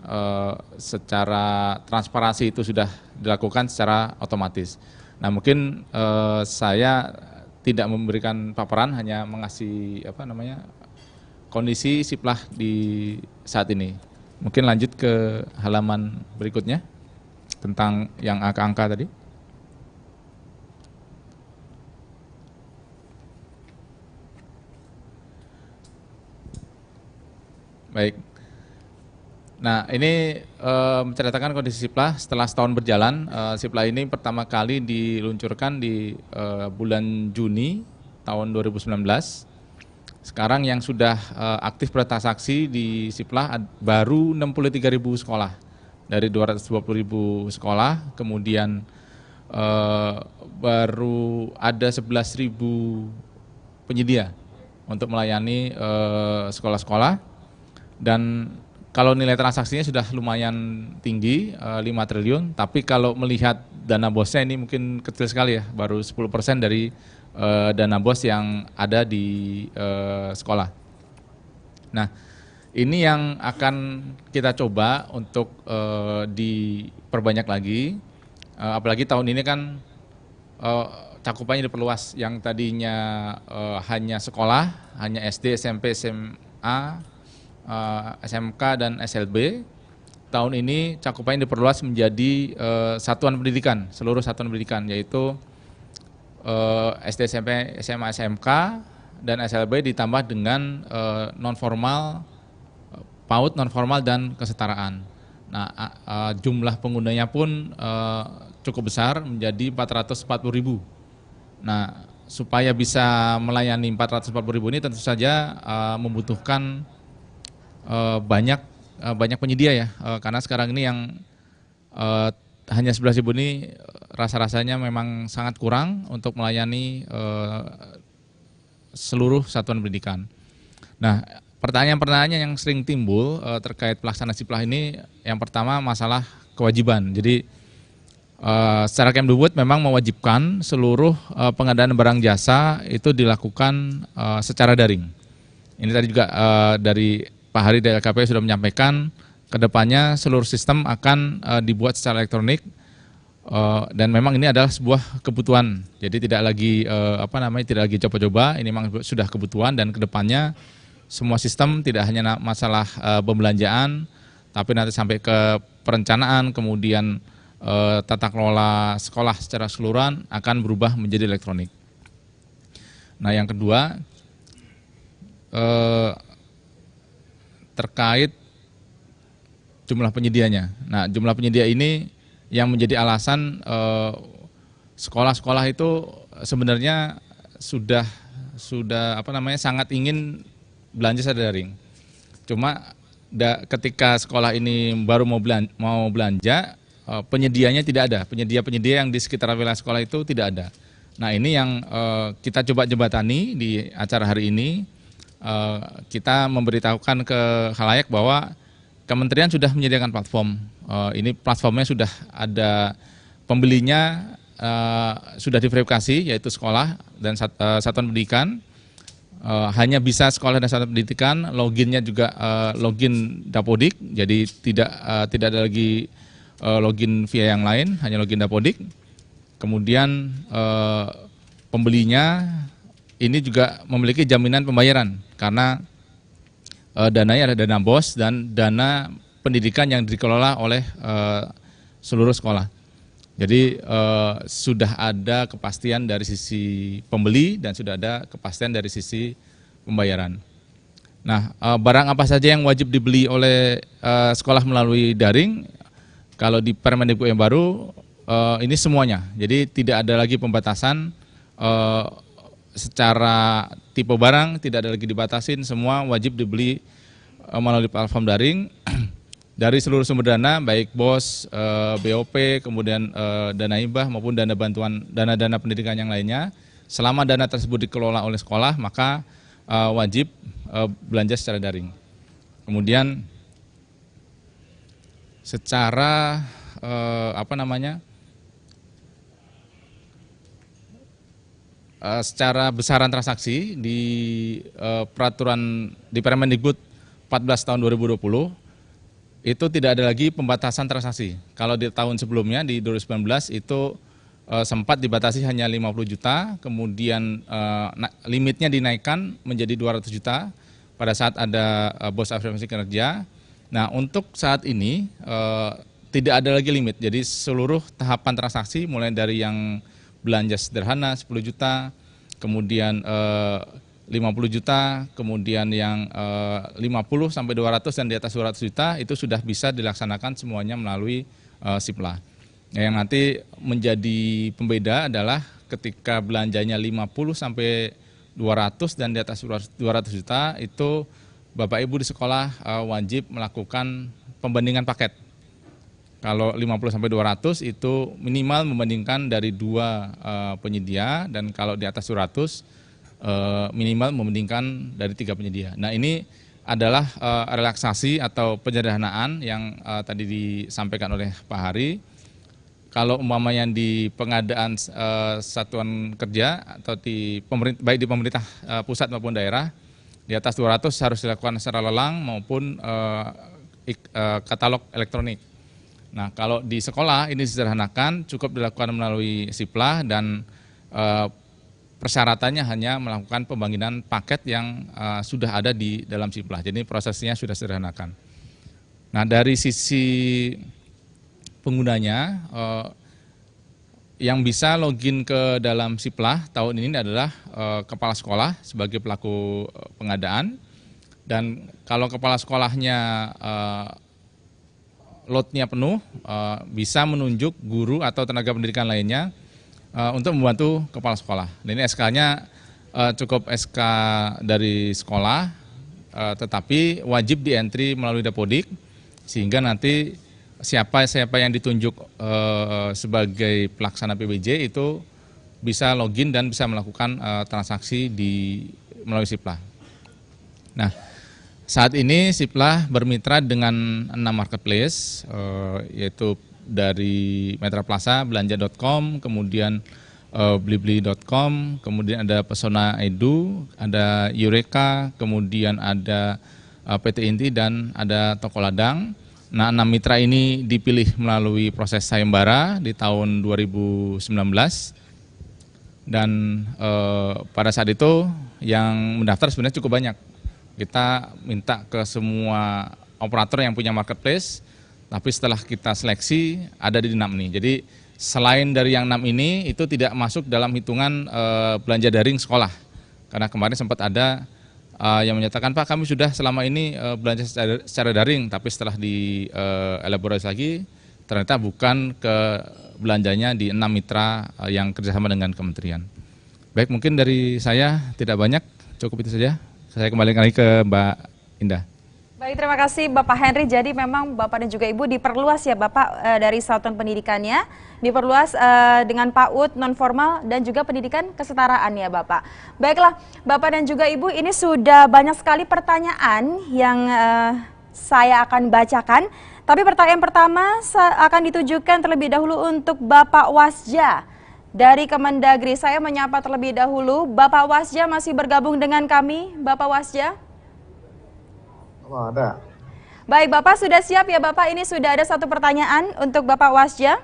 secara transparansi itu sudah dilakukan secara otomatis. Nah mungkin saya tidak memberikan paparan, hanya mengasih kondisi siplah di saat ini. Mungkin lanjut ke halaman berikutnya tentang yang angka-angka tadi. Baik. Nah ini menceritakan kondisi siplah setelah setahun berjalan. Siplah ini pertama kali diluncurkan di bulan Juni tahun 2019. Sekarang yang sudah aktif bertransaksi di siplah baru 63.000 sekolah dari 220.000 sekolah. Kemudian baru ada 11.000 penyedia untuk melayani sekolah-sekolah, dan kalau nilai transaksinya sudah lumayan tinggi, 5 triliun, tapi kalau melihat dana BOS-nya ini mungkin kecil sekali ya, baru 10% dari dana BOS yang ada di sekolah. Nah, ini yang akan kita coba untuk diperbanyak lagi, apalagi tahun ini kan cakupannya diperluas, yang tadinya hanya sekolah, hanya SD, SMP, SMA, SMK dan SLB. Tahun ini cakupannya diperluas menjadi satuan pendidikan, seluruh satuan pendidikan, yaitu SD, SMP, SMA, SMK dan SLB ditambah dengan non formal, PAUD, non formal dan kesetaraan. Nah, jumlah penggunanya pun cukup besar, menjadi 440.000. Nah, supaya bisa melayani 440.000 ini tentu saja membutuhkan banyak penyedia ya, karena sekarang ini yang hanya 11.000 ini rasa-rasanya memang sangat kurang untuk melayani seluruh satuan pendidikan. Nah, pertanyaan-pertanyaan yang sering timbul terkait pelaksanaan siplah ini, yang pertama masalah kewajiban. Jadi secara Kemdikbud memang mewajibkan seluruh pengadaan barang jasa itu dilakukan secara daring. Ini tadi juga dari Pak Hari dari LKP sudah menyampaikan, kedepannya seluruh sistem akan dibuat secara elektronik, dan memang ini adalah sebuah kebutuhan. Jadi tidak lagi tidak lagi coba-coba, ini memang sudah kebutuhan, dan kedepannya semua sistem tidak hanya masalah pembelanjaan, tapi nanti sampai ke perencanaan, kemudian tata kelola sekolah secara keseluruhan akan berubah menjadi elektronik. Nah, yang kedua terkait jumlah penyedianya. Nah, jumlah penyedia ini yang menjadi alasan sekolah-sekolah itu sebenarnya sudah sangat ingin belanja secara daring. Cuma ketika sekolah ini baru mau belanja, penyedianya tidak ada, penyedia yang di sekitar wilayah sekolah itu tidak ada. Nah ini yang kita coba jembatani di acara hari ini. Kita memberitahukan ke khalayak bahwa Kementerian sudah menyediakan platform. Ini platformnya sudah ada pembelinya, sudah diverifikasi, yaitu sekolah dan satuan pendidikan. Hanya bisa sekolah dan satuan pendidikan, loginnya juga login Dapodik, jadi tidak ada lagi login via yang lain, hanya login Dapodik. Kemudian pembelinya ini juga memiliki jaminan pembayaran karena dananya adalah dana BOS dan dana pendidikan yang dikelola oleh seluruh sekolah. Jadi sudah ada kepastian dari sisi pembeli dan sudah ada kepastian dari sisi pembayaran. Nah, barang apa saja yang wajib dibeli oleh sekolah melalui daring, kalau di Permendikbud yang baru ini semuanya. Jadi tidak ada lagi pembatasan secara tipe barang, tidak ada lagi dibatasin, semua wajib dibeli melalui platform daring. Dari seluruh sumber dana, baik BOS, BOP, kemudian dana hibah maupun dana bantuan, dana-dana pendidikan yang lainnya, selama dana tersebut dikelola oleh sekolah, maka wajib belanja secara daring. Kemudian secara secara besaran transaksi di peraturan di Permendikbud 14 tahun 2020 itu tidak ada lagi pembatasan transaksi. Kalau di tahun sebelumnya di 2019 itu sempat dibatasi hanya 50 juta, kemudian limitnya dinaikkan menjadi 200 juta pada saat ada BOS afirmasi kinerja. Nah, untuk saat ini tidak ada lagi limit. Jadi seluruh tahapan transaksi mulai dari yang belanja sederhana 10 juta, kemudian 50 juta, kemudian yang 50 sampai 200 dan di atas 200 juta itu sudah bisa dilaksanakan semuanya melalui SIPLA. Yang nanti menjadi pembeda adalah ketika belanjanya 50 sampai 200 dan di atas 200 juta itu Bapak Ibu di sekolah wajib melakukan pembandingan paket. Kalau 50 sampai 200 itu minimal membandingkan dari 2 penyedia dan kalau di atas 200 minimal membandingkan dari 3 penyedia. Nah ini adalah relaksasi atau penyederhanaan yang tadi disampaikan oleh Pak Hari. Kalau umpamanya di pengadaan satuan kerja atau baik di pemerintah pusat maupun daerah, di atas 200 harus dilakukan secara lelang maupun katalog elektronik. Nah kalau di sekolah ini disederhanakan, cukup dilakukan melalui SIPLA dan persyaratannya hanya melakukan pembangkitan paket yang sudah ada di dalam SIPLA. Jadi prosesnya sudah sederhanakan. Nah dari sisi penggunanya, yang bisa login ke dalam SIPLA tahun ini adalah kepala sekolah sebagai pelaku pengadaan. Dan kalau kepala sekolahnya loadnya penuh, bisa menunjuk guru atau tenaga pendidikan lainnya untuk membantu kepala sekolah. Ini SK-nya cukup SK dari sekolah, tetapi wajib di-entry melalui Dapodik, sehingga nanti siapa yang ditunjuk sebagai pelaksana PBJ itu bisa login dan bisa melakukan transaksi melalui SIPLA. Nah, saat ini SIPLA bermitra dengan 6 marketplace, yaitu dari Metra Plaza, belanja.com, kemudian blibli.com, kemudian ada Pesona Edu, ada Eureka, kemudian ada PT Inti dan ada Toko Ladang. Nah, 6 mitra ini dipilih melalui proses sayembara di tahun 2019 dan pada saat itu yang mendaftar sebenarnya cukup banyak. Kita minta ke semua operator yang punya marketplace, tapi setelah kita seleksi ada di 6 ini. Jadi selain dari yang 6 ini itu tidak masuk dalam hitungan belanja daring sekolah. Karena kemarin sempat ada yang menyatakan, Pak kami sudah selama ini belanja secara daring, tapi setelah dielaborasi lagi ternyata bukan ke belanjanya di 6 mitra yang kerjasama dengan kementerian. Baik, mungkin dari saya tidak banyak, cukup itu saja. Saya kembali lagi ke Mbak Indah. Baik, terima kasih Bapak Henry. Jadi memang Bapak dan juga Ibu diperluas ya Bapak dari satuan pendidikannya, diperluas dengan PAUD non formal dan juga pendidikan kesetaraan ya Bapak. Baiklah Bapak dan juga Ibu, ini sudah banyak sekali pertanyaan yang saya akan bacakan. Tapi pertanyaan pertama akan ditujukan terlebih dahulu untuk Bapak Wasja dari Kemendagri. Saya menyapa terlebih dahulu. Bapak Wasja masih bergabung dengan kami, Bapak Wasja? Oh, ada. Baik, Bapak sudah siap ya Bapak? Ini sudah ada satu pertanyaan untuk Bapak Wasja.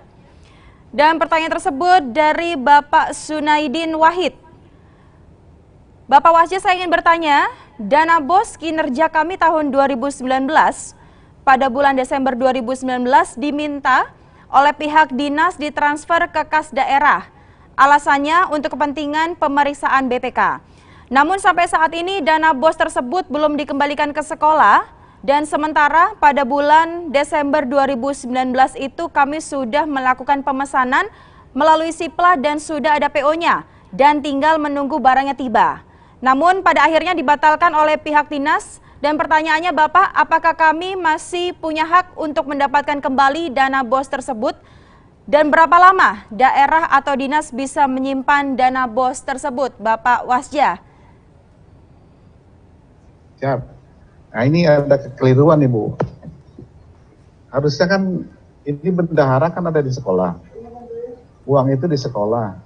Dan pertanyaan tersebut dari Bapak Sunaidin Wahid. Bapak Wasja, saya ingin bertanya, dana BOS kinerja kami tahun 2019 pada bulan Desember 2019 diminta oleh pihak dinas ditransfer ke kas daerah. Alasannya untuk kepentingan pemeriksaan BPK. Namun sampai saat ini dana BOS tersebut belum dikembalikan ke sekolah dan sementara pada bulan Desember 2019 itu kami sudah melakukan pemesanan melalui Sipla dan sudah ada PO-nya dan tinggal menunggu barangnya tiba. Namun pada akhirnya dibatalkan oleh pihak dinas dan pertanyaannya Bapak, apakah kami masih punya hak untuk mendapatkan kembali dana BOS tersebut dan berapa lama daerah atau dinas bisa menyimpan dana BOS tersebut, Bapak Wasja? Siap. Nah ini ada kekeliruan Ibu. Harusnya kan ini bendahara kan ada di sekolah. Uang itu di sekolah.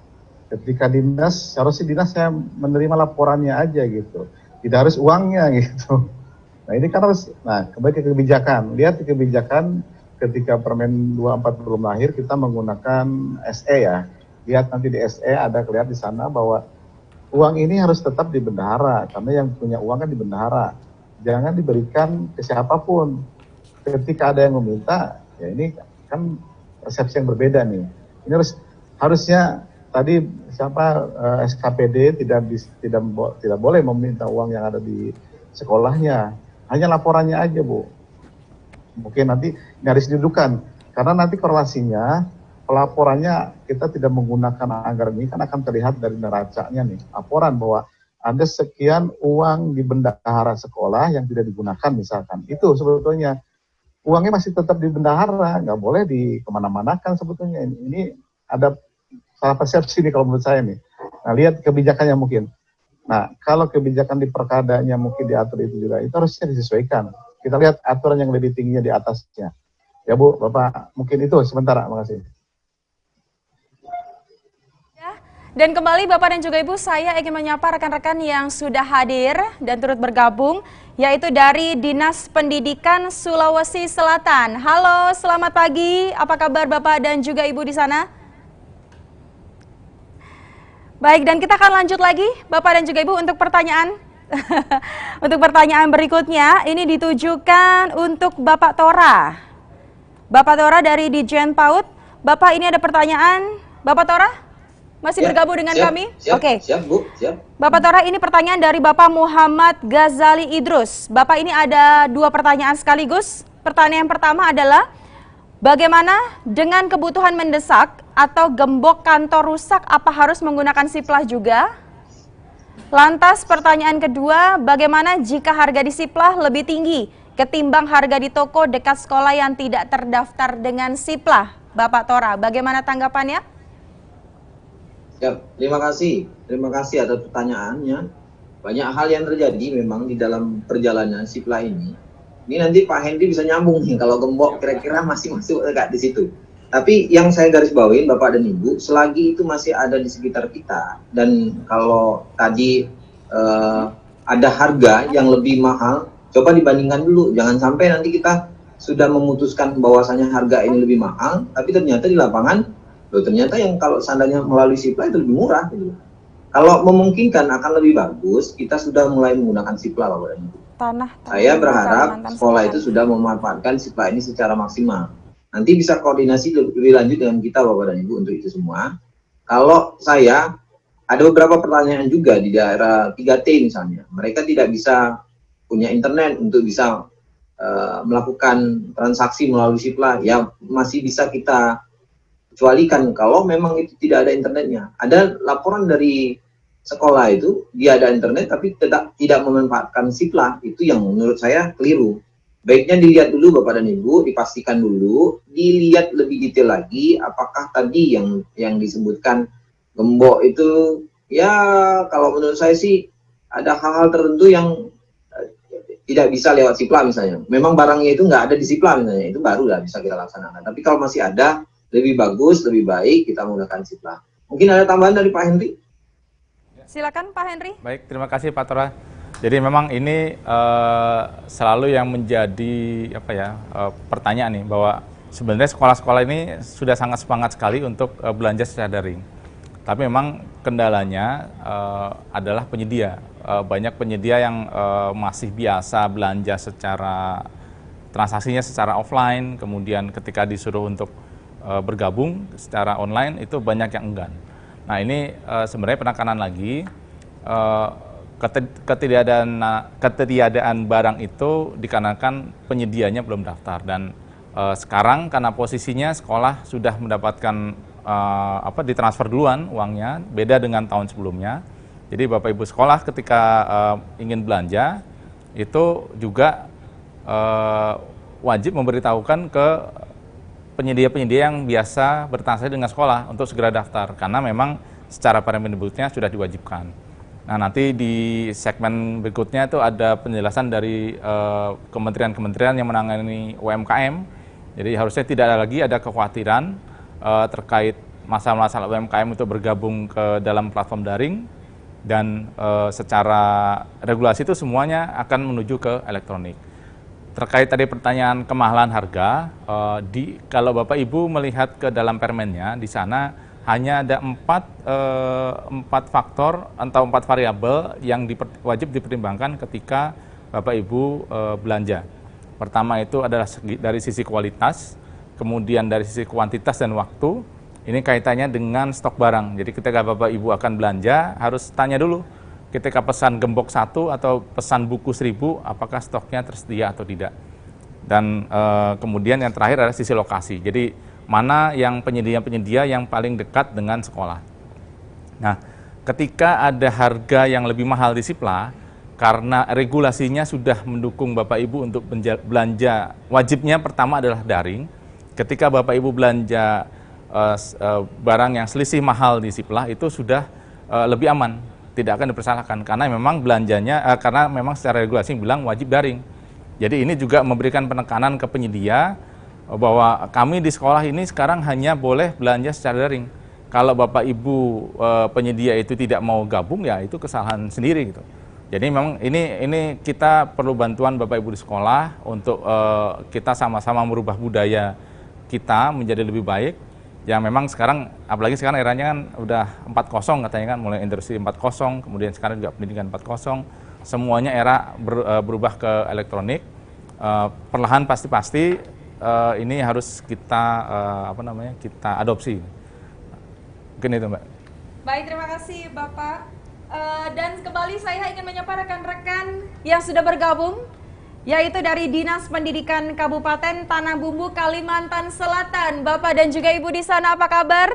Ketika dinas, harusnya dinas saya menerima laporannya aja gitu. Tidak harus uangnya gitu. Nah ini kan harus, nah kembali ke kebijakan. Lihat di kebijakan ketika Permen 24 belum lahir kita menggunakan SE ya. Lihat nanti di SE ada kelihatan di sana bahwa uang ini harus tetap di bendahara, karena yang punya uang kan di bendahara. Jangan diberikan ke siapapun. Ketika ada yang meminta, ya ini kan persepsi yang berbeda nih. Ini harusnya tadi SKPD tidak boleh meminta uang yang ada di sekolahnya. Hanya laporannya aja Bu. Mungkin nanti harus didudukan, karena nanti korelasinya pelaporannya kita tidak menggunakan anggaran ini kan akan terlihat dari neracanya nih, laporan bahwa ada sekian uang di bendahara sekolah yang tidak digunakan misalkan. Itu sebetulnya uangnya masih tetap di bendahara, nggak boleh di kemana-manakan sebetulnya. Ini ada salah persepsi nih kalau menurut saya nih. Nah lihat kebijakannya mungkin. Nah kalau kebijakan di perkadanya mungkin diatur itu juga, itu harusnya disesuaikan. Kita lihat aturan yang lebih tingginya di atasnya. Ya Bu, Bapak, mungkin itu sementara, makasih. Dan kembali Bapak dan juga Ibu, saya ingin menyapa rekan-rekan yang sudah hadir dan turut bergabung, yaitu dari Dinas Pendidikan Sulawesi Selatan. Halo, selamat pagi. Apa kabar Bapak dan juga Ibu di sana? Baik, dan kita akan lanjut lagi Bapak dan juga Ibu untuk pertanyaan. Untuk pertanyaan berikutnya, ini ditujukan untuk Bapak Tora. Bapak Tora dari Dijen PAUD. Bapak, ini ada pertanyaan. Bapak Tora? Masih bergabung dengan kami? Oke. Siap, Bu. Siap. Bapak Tora, ini pertanyaan dari Bapak Muhammad Ghazali Idrus. Bapak, ini ada dua pertanyaan sekaligus. Pertanyaan pertama adalah, bagaimana dengan kebutuhan mendesak atau gembok kantor rusak, apa harus menggunakan Siplah juga? Lantas pertanyaan kedua, bagaimana jika harga di Siplah lebih tinggi ketimbang harga di toko dekat sekolah yang tidak terdaftar dengan Siplah? Bapak Tora, bagaimana tanggapannya? Siap, terima kasih atas pertanyaannya. Banyak hal yang terjadi memang di dalam perjalanan Siplah ini. Ini nanti Pak Hendy bisa nyambung nih kalau gembok kira-kira masih masuk enggak di situ. Tapi yang saya garis bawain Bapak dan Ibu, selagi itu masih ada di sekitar kita dan kalau tadi ada harga yang lebih mahal, coba dibandingkan dulu. Jangan sampai nanti kita sudah memutuskan bahwasanya harga ini lebih mahal, tapi ternyata di lapangan ternyata yang kalau seandainya melalui Siplah itu lebih murah gitu. Kalau memungkinkan akan lebih bagus kita sudah mulai menggunakan Siplah Bapak dan Ibu. Saya berharap sekolah itu sudah memanfaatkan Siplah ini secara maksimal. Nanti bisa koordinasi lebih lanjut dengan kita Bapak dan Ibu untuk itu semua. Kalau saya ada beberapa pertanyaan juga di daerah 3T misalnya. Mereka tidak bisa punya internet untuk bisa melakukan transaksi melalui Siplah. Ya masih bisa kita kecualikan kalau memang itu tidak ada internetnya. Ada laporan dari sekolah itu dia ada internet tapi tidak memanfaatkan Siplah, itu yang menurut saya keliru. baiknya dilihat dulu Bapak dan Ibu, dipastikan dulu, dilihat lebih detail lagi apakah tadi yang disebutkan gembok itu, ya kalau menurut saya sih ada hal-hal tertentu yang tidak bisa lewat Sipla misalnya. Memang barangnya itu nggak ada di Sipla misalnya, itu baru lah bisa kita laksanakan. Tapi kalau masih ada, lebih bagus, lebih baik kita menggunakan Sipla. Mungkin ada tambahan dari Pak Henry? Silakan Pak Henry. Baik, terima kasih Pak Tora. Jadi memang ini selalu yang menjadi pertanyaan nih, bahwa sebenarnya sekolah-sekolah ini sudah sangat semangat sekali untuk belanja secara daring. Tapi memang kendalanya adalah penyedia. Banyak penyedia yang masih biasa belanja secara transaksinya secara offline, kemudian ketika disuruh untuk bergabung secara online itu banyak yang enggan. Nah ini sebenarnya penekanan lagi, ketiadaan barang itu dikarenakan penyedianya belum daftar, dan sekarang karena posisinya sekolah sudah mendapatkan ditransfer duluan uangnya, beda dengan tahun sebelumnya. Jadi Bapak Ibu sekolah ketika ingin belanja itu juga wajib memberitahukan ke penyedia-penyedia yang biasa bertransaksi dengan sekolah untuk segera daftar, karena memang secara Permendikbudnya sudah diwajibkan. Nah nanti di segmen berikutnya itu ada penjelasan dari kementerian-kementerian yang menangani UMKM. Jadi harusnya tidak ada lagi ada kekhawatiran terkait masalah-masalah UMKM itu bergabung ke dalam platform daring, dan secara regulasi itu semuanya akan menuju ke elektronik. Terkait tadi pertanyaan kemahalan harga, kalau Bapak Ibu melihat ke dalam permennya, di sana hanya ada empat faktor atau 4 variabel yang wajib dipertimbangkan ketika Bapak Ibu belanja. Pertama itu adalah dari sisi kualitas, kemudian dari sisi kuantitas dan waktu. Ini kaitannya dengan stok barang. Jadi ketika Bapak Ibu akan belanja, harus tanya dulu, ketika pesan gembok 1 atau pesan buku 1000, apakah stoknya tersedia atau tidak. Dan kemudian yang terakhir adalah sisi lokasi. Jadi mana yang penyedia-penyedia yang paling dekat dengan sekolah. Nah, ketika ada harga yang lebih mahal di Sipla, karena regulasinya sudah mendukung Bapak Ibu untuk belanja, wajibnya pertama adalah daring. Ketika Bapak Ibu belanja barang yang selisih mahal di Sipla, itu sudah lebih aman, tidak akan dipersalahkan, karena memang belanjanya karena memang secara regulasi bilang wajib daring. Jadi ini juga memberikan penekanan ke penyedia bahwa kami di sekolah ini sekarang hanya boleh belanja secara daring. Kalau Bapak Ibu penyedia itu tidak mau gabung, ya itu kesalahan sendiri gitu. Jadi memang ini kita perlu bantuan Bapak Ibu di sekolah untuk kita sama-sama merubah budaya kita menjadi lebih baik. Yang memang sekarang, apalagi sekarang eranya kan udah 4.0 katanya kan, mulai industri 4.0, kemudian sekarang juga pendidikan 4.0, semuanya era berubah ke elektronik. Perlahan pasti ini harus kita kita adopsi. Mungkin itu Mbak. Baik, terima kasih Bapak. Dan kembali saya ingin menyapa rekan-rekan yang sudah bergabung, yaitu dari Dinas Pendidikan Kabupaten Tanah Bumbu, Kalimantan Selatan. Bapak dan juga Ibu di sana, apa kabar?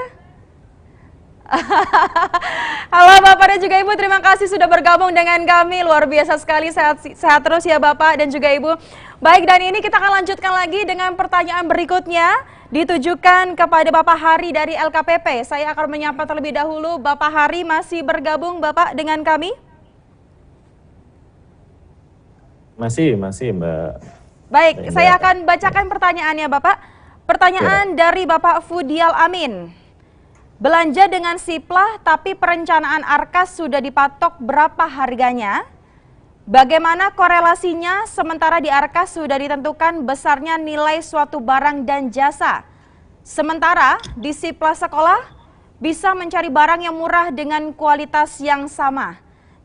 Halo Bapak dan juga Ibu, terima kasih sudah bergabung dengan kami. Luar biasa sekali, sehat terus ya Bapak dan juga Ibu. Baik, dan ini kita akan lanjutkan lagi dengan pertanyaan berikutnya, ditujukan kepada Bapak Hari dari LKPP. Saya akan menyapa terlebih dahulu. Bapak Hari masih bergabung Bapak dengan kami? Masih Mbak. Baik, saya akan bacakan pertanyaannya Bapak. Pertanyaan dari Bapak Fudial Amin. Belanja dengan Sipla tapi perencanaan Arkas sudah dipatok berapa harganya? Bagaimana korelasinya sementara di Arkas sudah ditentukan besarnya nilai suatu barang dan jasa? Sementara di Sipla sekolah bisa mencari barang yang murah dengan kualitas yang sama.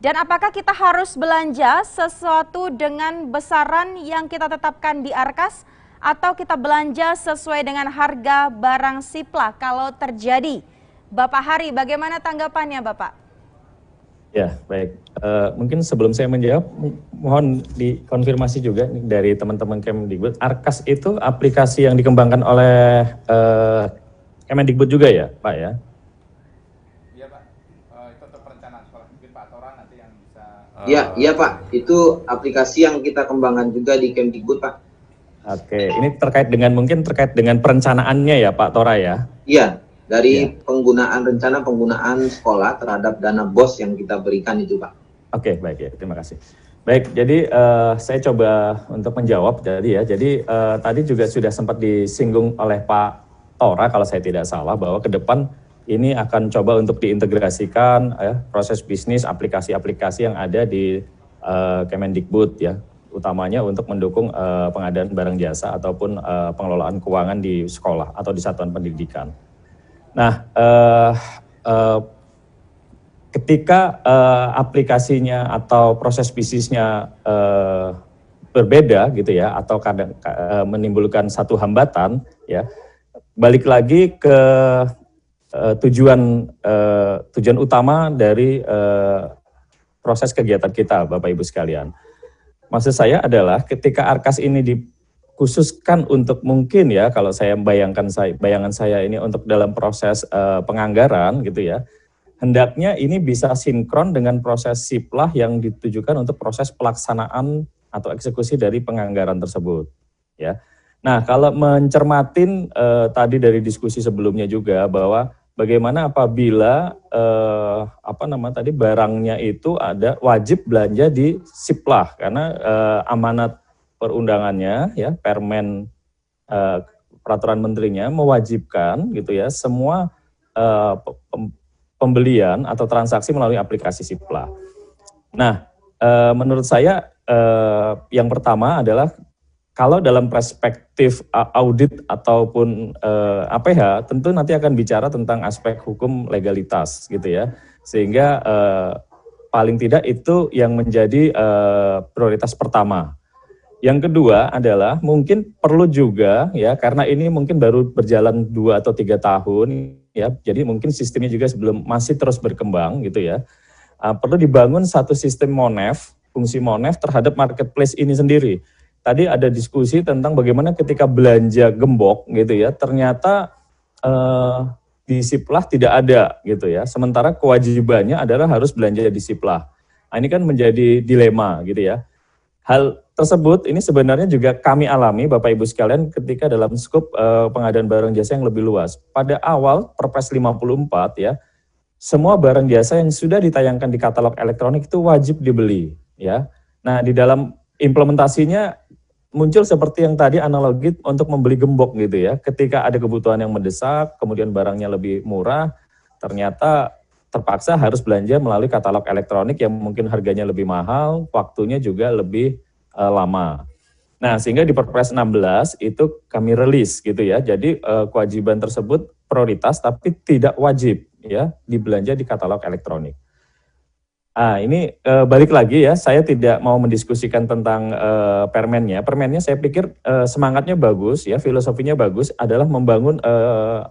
Dan apakah kita harus belanja sesuatu dengan besaran yang kita tetapkan di Arkas, atau kita belanja sesuai dengan harga barang Sipla kalau terjadi? Bapak Hari, bagaimana tanggapannya Bapak? Ya, baik. Mungkin sebelum saya menjawab, mohon dikonfirmasi juga dari teman-teman Kemendikbud. Arkas itu aplikasi yang dikembangkan oleh Kemendikbud juga ya, Pak ya? Iya Pak, itu aplikasi yang kita kembangkan juga di Kemdikbud Pak. Oke, ini terkait dengan perencanaannya ya Pak Tora ya? Iya, dari Iya. rencana penggunaan sekolah terhadap dana BOS yang kita berikan itu, Pak. Oke, baik ya, terima kasih. Baik, jadi saya coba untuk menjawab tadi ya. Jadi tadi juga sudah sempat disinggung oleh Pak Tora kalau saya tidak salah bahwa ke depan ini akan coba untuk diintegrasikan proses bisnis aplikasi-aplikasi yang ada di Kemendikbud ya, utamanya untuk mendukung pengadaan barang jasa ataupun pengelolaan keuangan di sekolah atau di satuan pendidikan. Nah, ketika aplikasinya atau proses bisnisnya berbeda gitu ya, atau kadang menimbulkan satu hambatan ya, balik lagi ke tujuan utama dari proses kegiatan kita, Bapak Ibu sekalian. Maksud saya adalah ketika Arkas ini dikhususkan untuk mungkin ya, kalau saya bayangan saya ini untuk dalam proses penganggaran gitu ya, hendaknya ini bisa sinkron dengan proses siplah yang ditujukan untuk proses pelaksanaan atau eksekusi dari penganggaran tersebut. Ya, nah kalau mencermatin tadi dari diskusi sebelumnya juga bahwa bagaimana apabila barangnya itu ada wajib belanja di siplah karena amanat perundangannya ya Permen peraturan menterinya mewajibkan gitu ya semua pembelian atau transaksi melalui aplikasi siplah. Nah, menurut saya yang pertama adalah kalau dalam perspektif audit ataupun APH, tentu nanti akan bicara tentang aspek hukum legalitas gitu ya. Sehingga paling tidak itu yang menjadi prioritas pertama. Yang kedua adalah mungkin perlu juga ya, karena ini mungkin baru berjalan 2 atau 3 tahun ya, jadi mungkin sistemnya juga masih terus berkembang gitu ya. Perlu dibangun satu sistem MONEF, fungsi MONEF terhadap marketplace ini sendiri. Tadi ada diskusi tentang bagaimana ketika belanja gembok gitu ya, ternyata di siplah tidak ada gitu ya. Sementara kewajibannya adalah harus belanja di siplah. Nah, ini kan menjadi dilema gitu ya. Hal tersebut ini sebenarnya juga kami alami Bapak Ibu sekalian ketika dalam skup pengadaan barang jasa yang lebih luas. Pada awal Perpres 54 ya, semua barang jasa yang sudah ditayangkan di katalog elektronik itu wajib dibeli ya. Nah, di dalam implementasinya muncul seperti yang tadi analogi untuk membeli gembok gitu ya. Ketika ada kebutuhan yang mendesak, kemudian barangnya lebih murah, ternyata terpaksa harus belanja melalui katalog elektronik yang mungkin harganya lebih mahal, waktunya juga lebih lama. Nah, sehingga di Perpres 16 itu kami rilis gitu ya. Jadi kewajiban tersebut prioritas tapi tidak wajib ya dibelanja di katalog elektronik. Ini balik lagi ya, saya tidak mau mendiskusikan tentang permennya. Permennya saya pikir semangatnya bagus ya, filosofinya bagus, adalah membangun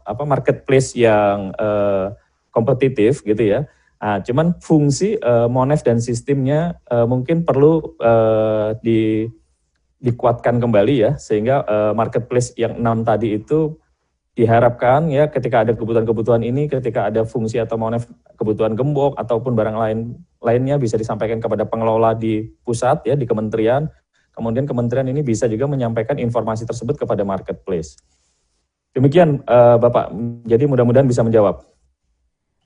marketplace yang kompetitif gitu ya. Cuman fungsi MONEF dan sistemnya mungkin perlu dikuatkan kembali ya, sehingga marketplace yang 6 tadi itu diharapkan ya ketika ada kebutuhan-kebutuhan ini, ketika ada fungsi atau MONEF kebutuhan gembok ataupun barang lainnya bisa disampaikan kepada pengelola di pusat ya, di kementerian. Kemudian kementerian ini bisa juga menyampaikan informasi tersebut kepada marketplace. Demikian Bapak, jadi mudah-mudahan bisa menjawab.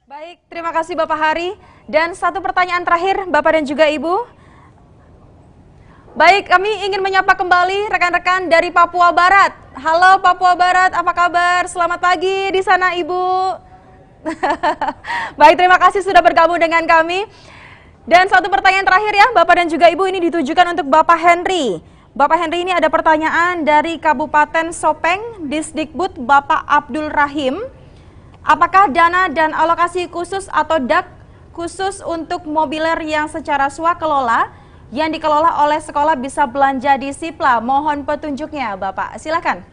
Baik, terima kasih Bapak Hari. Dan satu pertanyaan terakhir Bapak dan juga Ibu. Baik, kami ingin menyapa kembali rekan-rekan dari Papua Barat. Halo Papua Barat, apa kabar? Selamat pagi di sana Ibu. Baik, terima kasih sudah bergabung dengan kami. Dan satu pertanyaan terakhir ya Bapak dan juga Ibu, ini ditujukan untuk Bapak Henry. Bapak Henry, ini ada pertanyaan dari Kabupaten Sopeng, Disdikbud Bapak Abdul Rahim. Apakah dana dan alokasi khusus atau DAK khusus untuk mobiler yang secara swakelola yang dikelola oleh sekolah bisa belanja di siplah? Mohon petunjuknya Bapak, silakan.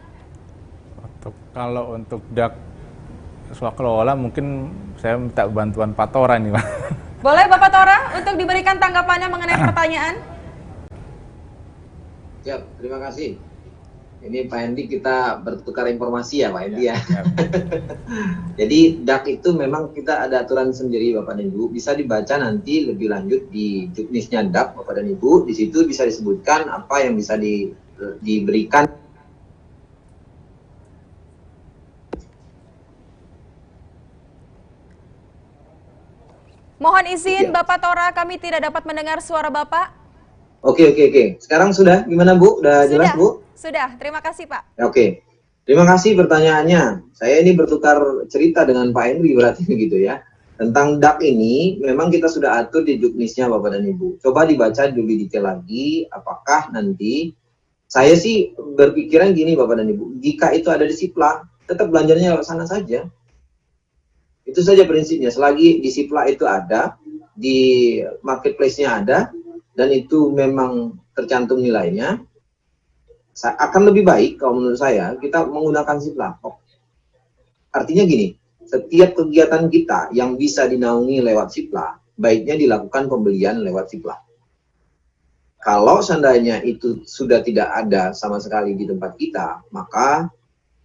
Kalau untuk DAK swakelola mungkin saya minta bantuan Pak Tora nih Pak. Boleh Bapak Tora untuk diberikan tanggapannya mengenai pertanyaan? Siap, terima kasih. Ini Pak Hendi, kita bertukar informasi ya Pak Hendi ya. Jadi DAK itu memang kita ada aturan sendiri Bapak dan Ibu. Bisa dibaca nanti lebih lanjut di juknisnya DAK Bapak dan Ibu. Di situ bisa disebutkan apa yang bisa diberikan Mohon izin Iya. Bapak Tora, kami tidak dapat mendengar suara Bapak. Oke. Sekarang sudah gimana Bu? Udah jelas Bu? Sudah. Terima kasih Pak. Oke. Terima kasih pertanyaannya. Saya ini bertukar cerita dengan Pak Henry berarti begitu ya. Tentang DAK ini memang kita sudah atur di juknisnya Bapak dan Ibu. Coba dibaca lebih detail lagi apakah nanti saya sih berpikiran gini Bapak dan Ibu. Jika itu ada di Sipla, tetap belanjanya lewat sana saja. Itu saja prinsipnya. Selagi di Sipla itu ada, di marketplace-nya ada, dan itu memang tercantum nilainya, akan lebih baik kalau menurut saya kita menggunakan Sipla. Artinya gini, setiap kegiatan kita yang bisa dinaungi lewat Sipla, baiknya dilakukan pembelian lewat Sipla. Kalau seandainya itu sudah tidak ada sama sekali di tempat kita, maka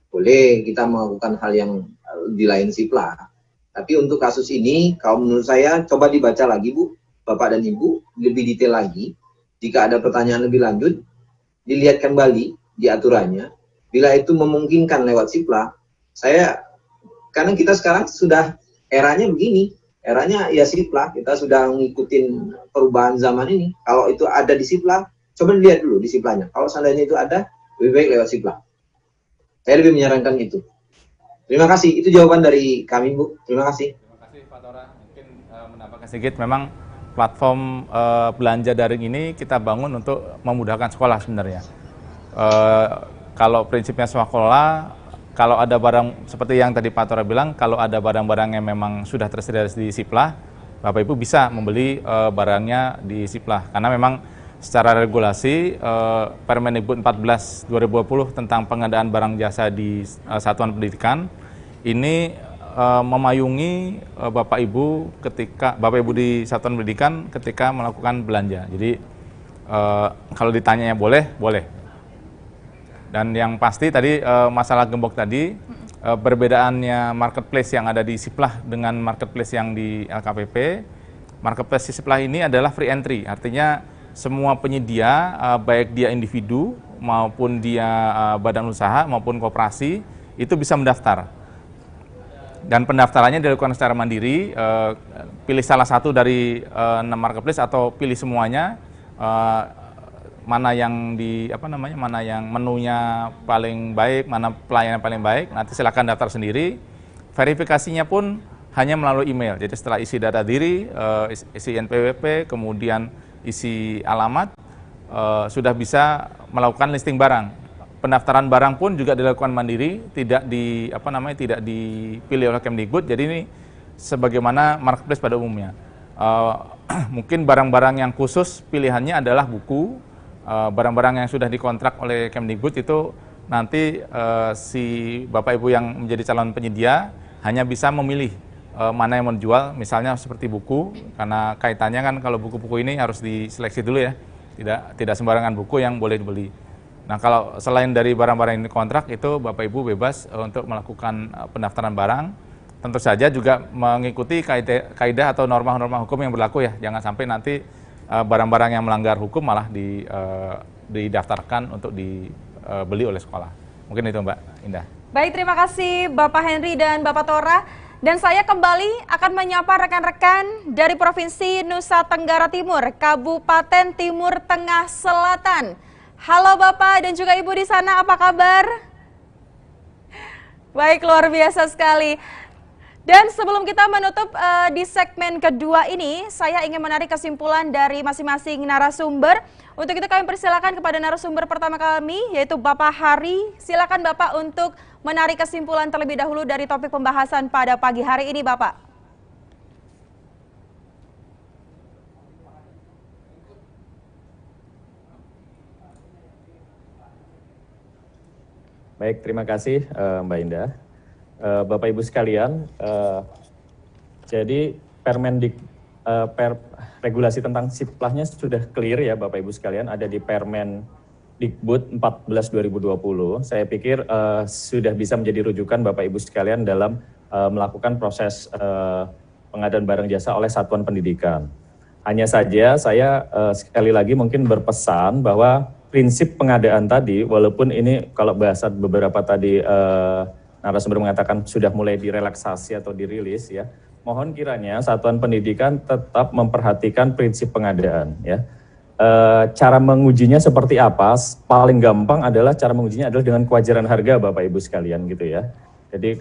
boleh kita melakukan hal yang di lain Sipla. Tapi untuk kasus ini, kalau menurut saya coba dibaca lagi Bu, Bapak dan Ibu, lebih detail lagi. Jika ada pertanyaan lebih lanjut, dilihat kembali di aturannya. Bila itu memungkinkan lewat Sipla, karena kita sekarang sudah eranya begini, eranya ya Sipla, kita sudah ngikutin perubahan zaman ini. Kalau itu ada di Sipla, coba dilihat dulu di Siplanya. Kalau seandainya itu ada, lebih baik lewat Sipla. Saya lebih menyarankan itu. Terima kasih, itu jawaban dari kami Bu. Terima kasih. Terima kasih Pak Tora. Mungkin menambahkan sedikit, memang platform belanja daring ini kita bangun untuk memudahkan sekolah sebenarnya. Kalau prinsipnya sekolah, kalau ada barang seperti yang tadi Pak Tora bilang, kalau ada barang-barang yang memang sudah tersedia di Sipla, Bapak Ibu bisa membeli barangnya di Sipla. Karena memang secara regulasi Permendikbud 14 2020 tentang pengadaan barang jasa di satuan pendidikan ini memayungi Bapak Ibu di satuan pendidikan ketika melakukan belanja. Jadi kalau ditanyanya boleh. Dan yang pasti tadi masalah gembok tadi, perbedaannya marketplace yang ada di Siplah dengan marketplace yang di LKPP. Marketplace di Siplah ini adalah free entry, artinya semua penyedia, baik dia individu maupun dia badan usaha maupun koperasi, itu bisa mendaftar. Dan pendaftarannya dilakukan secara mandiri, pilih salah satu dari 6 marketplace atau pilih semuanya, mana yang mana yang menunya paling baik, mana pelayanan paling baik, nanti silakan daftar sendiri. Verifikasinya pun hanya melalui email. Jadi setelah isi data diri, isi NPWP, kemudian isi alamat, sudah bisa melakukan listing barang. Pendaftaran barang pun juga dilakukan mandiri, tidak dipilih oleh Kemdikbud. Jadi ini sebagaimana marketplace pada umumnya. Mungkin barang-barang yang khusus pilihannya adalah buku, barang-barang yang sudah dikontrak oleh Kemdikbud itu nanti si Bapak Ibu yang menjadi calon penyedia hanya bisa memilih mana yang mau dijual, misalnya seperti buku, karena kaitannya kan kalau buku-buku ini harus diseleksi dulu ya, tidak sembarangan buku yang boleh dibeli. Nah kalau selain dari barang-barang yang dikontrak itu Bapak Ibu bebas untuk melakukan pendaftaran barang, tentu saja juga mengikuti kaidah atau norma-norma hukum yang berlaku ya, jangan sampai nanti barang-barang yang melanggar hukum malah didaftarkan untuk dibeli oleh sekolah. Mungkin itu Mbak Indah. Baik, terima kasih Bapak Henry dan Bapak Tora. Dan saya kembali akan menyapa rekan-rekan dari Provinsi Nusa Tenggara Timur, Kabupaten Timur Tengah Selatan. Halo Bapak dan juga Ibu di sana, apa kabar? Baik, luar biasa sekali. Dan sebelum kita menutup di segmen kedua ini, saya ingin menarik kesimpulan dari masing-masing narasumber. Untuk itu kami persilakan kepada narasumber pertama kami, yaitu Bapak Hari. Silakan Bapak untuk menarik kesimpulan terlebih dahulu dari topik pembahasan pada pagi hari ini, Bapak. Baik, terima kasih Mbak Indah. Bapak Ibu sekalian, jadi regulasi tentang Siplahnya sudah clear ya Bapak Ibu sekalian, ada di Permendikbud 14 2020. Saya pikir sudah bisa menjadi rujukan Bapak Ibu sekalian dalam melakukan proses pengadaan barang jasa oleh satuan pendidikan. Hanya saja saya sekali lagi mungkin berpesan bahwa prinsip pengadaan tadi, walaupun ini kalau bahasa beberapa tadi narasumber mengatakan sudah mulai direlaksasi atau dirilis ya, mohon kiranya satuan pendidikan tetap memperhatikan prinsip pengadaan ya. Cara mengujinya seperti apa? Paling gampang adalah cara mengujinya adalah dengan kewajaran harga Bapak Ibu sekalian gitu ya. Jadi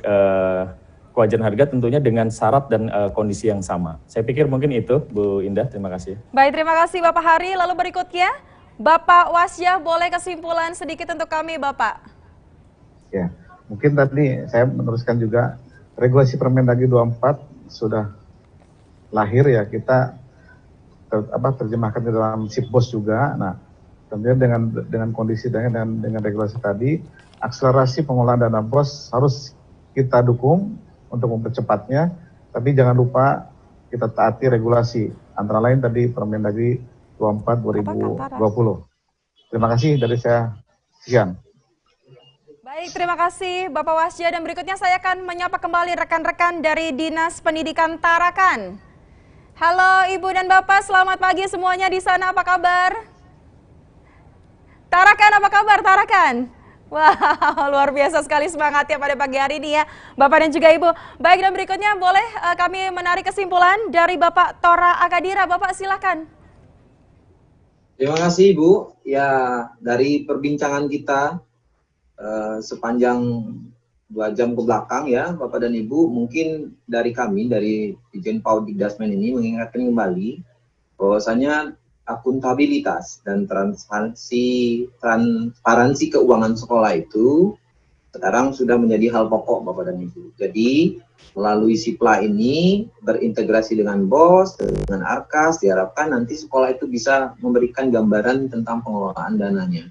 kewajaran harga tentunya dengan syarat dan kondisi yang sama. Saya pikir mungkin itu Bu Indah, terima kasih. Baik, terima kasih Bapak Hari. Lalu berikutnya Bapak Wasya, boleh kesimpulan sedikit untuk kami Bapak? Ya, mungkin tadi saya meneruskan juga regulasi Permendagri 24 sudah lahir ya, kita terjemahkan di dalam Sipbos juga. Nah, tentunya dengan kondisi dengan regulasi tadi, akselerasi pengelolaan dana BOS harus kita dukung untuk mempercepatnya, tapi jangan lupa kita taati regulasi, antara lain tadi Permendagri 24 2020. Terima kasih dari saya, sekian. Baik, terima kasih Bapak Wasya, dan berikutnya saya akan menyapa kembali rekan-rekan dari Dinas Pendidikan Tarakan. Halo Ibu dan Bapak, selamat pagi semuanya di sana, apa kabar? Tarakan, apa kabar Tarakan? Wah, luar biasa sekali semangatnya pada pagi hari ini ya, Bapak dan juga Ibu. Baik, dan berikutnya boleh kami menarik kesimpulan dari Bapak Tora Akadira. Bapak silakan. Terima kasih Ibu. Ya, dari perbincangan kita sepanjang 2 jam ke belakang ya, Bapak dan Ibu, mungkin dari kami, dari Dirjen PAUD Dikdasmen ini mengingatkan kembali bahwasanya akuntabilitas dan transparansi keuangan sekolah itu sekarang sudah menjadi hal pokok Bapak dan Ibu. Jadi melalui SIPLA ini berintegrasi dengan BOS, dengan Arkas, diharapkan nanti sekolah itu bisa memberikan gambaran tentang pengelolaan dananya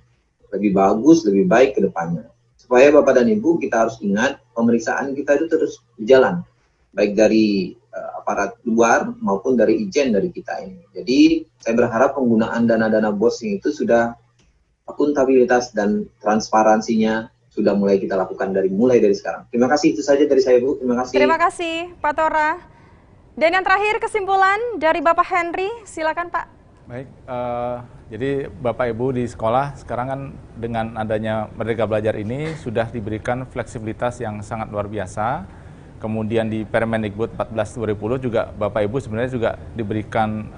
lebih bagus, lebih baik ke depannya. Supaya Bapak dan Ibu, kita harus ingat pemeriksaan kita itu terus berjalan, baik dari aparat luar maupun dari ijen dari kita ini. Jadi saya berharap penggunaan dana-dana BOS itu sudah akuntabilitas dan transparansinya sudah mulai kita lakukan mulai dari sekarang. Terima kasih, itu saja dari saya Bu. Terima kasih. Terima kasih Pak Tora. Dan yang terakhir kesimpulan dari Bapak Henry, silakan Pak. Baik, jadi Bapak Ibu di sekolah sekarang kan dengan adanya Merdeka Belajar ini sudah diberikan fleksibilitas yang sangat luar biasa. Kemudian di Permendikbud 14 2010 juga Bapak Ibu sebenarnya juga diberikan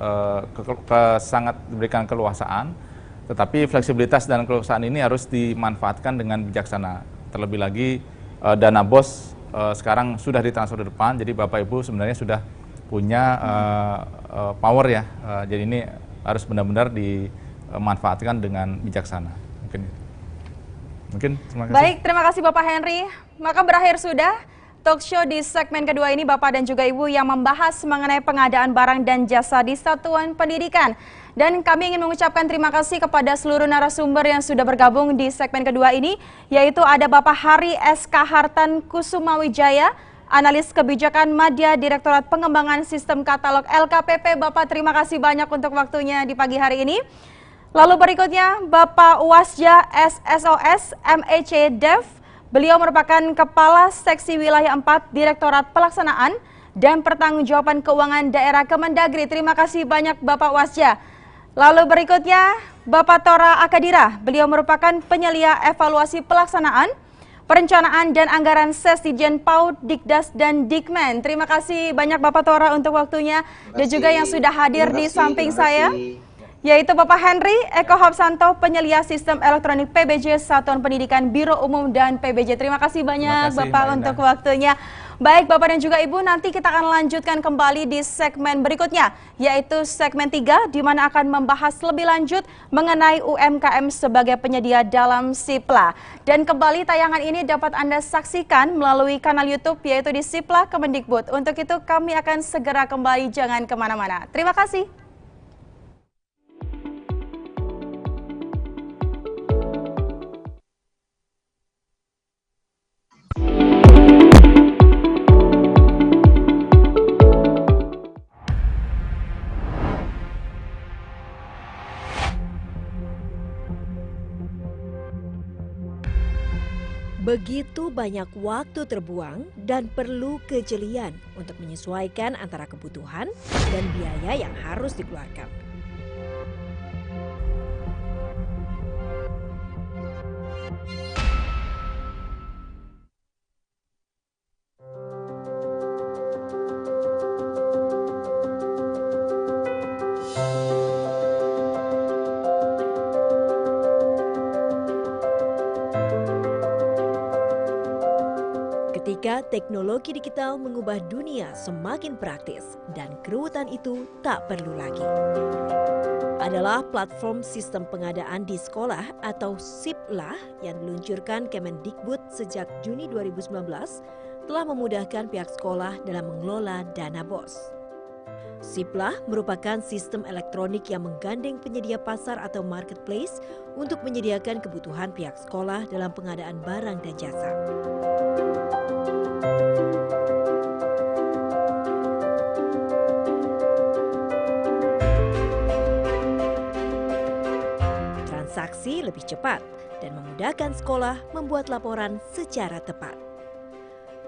sangat diberikan keluasaan. Tetapi fleksibilitas dan keluasaan ini harus dimanfaatkan dengan bijaksana. Terlebih lagi dana BOS sekarang sudah ditransfer ke depan, jadi Bapak Ibu sebenarnya sudah punya power ya. Jadi ini harus benar-benar dimanfaatkan dengan bijaksana. Mungkin terima kasih. Baik, terima kasih Bapak Henry. Maka berakhir sudah talk show di segmen kedua ini, Bapak dan juga Ibu, yang membahas mengenai pengadaan barang dan jasa di satuan pendidikan. Dan kami ingin mengucapkan terima kasih kepada seluruh narasumber yang sudah bergabung di segmen kedua ini, yaitu ada Bapak Hari SK Hartan Kusumawijaya, Analis Kebijakan Madya Direktorat Pengembangan Sistem Katalog LKPP. Bapak, terima kasih banyak untuk waktunya di pagi hari ini. Lalu berikutnya Bapak Wasya SSOS MEC Dev. Beliau merupakan Kepala Seksi Wilayah 4 Direktorat Pelaksanaan dan Pertanggungjawaban Keuangan Daerah Kemendagri. Terima kasih banyak Bapak Wasya. Lalu berikutnya Bapak Tora Akadira. Beliau merupakan penyelia evaluasi pelaksanaan Perencanaan dan Anggaran SES Dirjen PAUD, Dikdas, dan Dikmen. Terima kasih banyak Bapak Tora untuk waktunya dan juga yang sudah hadir di samping saya, yaitu Bapak Henry Eko Hapsanto, penyelia sistem elektronik PBJ Satuan Pendidikan Biro Umum dan PBJ. Terima kasih banyak Bapak untuk waktunya. Baik Bapak dan juga Ibu, nanti kita akan lanjutkan kembali di segmen berikutnya, yaitu segmen 3, di mana akan membahas lebih lanjut mengenai UMKM sebagai penyedia dalam SIPLA. Dan kembali tayangan ini dapat Anda saksikan melalui kanal YouTube, yaitu di SIPLA Kemendikbud. Untuk itu kami akan segera kembali, jangan kemana-mana. Terima kasih. Begitu banyak waktu terbuang dan perlu kejelian untuk menyesuaikan antara kebutuhan dan biaya yang harus dikeluarkan. Ketika teknologi digital mengubah dunia semakin praktis dan keruwetan itu tak perlu lagi. Adalah platform sistem pengadaan di sekolah atau SIPLAH yang diluncurkan Kemendikbud sejak Juni 2019 telah memudahkan pihak sekolah dalam mengelola dana BOS. SIPLAH merupakan sistem elektronik yang menggandeng penyedia pasar atau marketplace untuk menyediakan kebutuhan pihak sekolah dalam pengadaan barang dan jasa. Transaksi lebih cepat dan memudahkan sekolah membuat laporan secara tepat.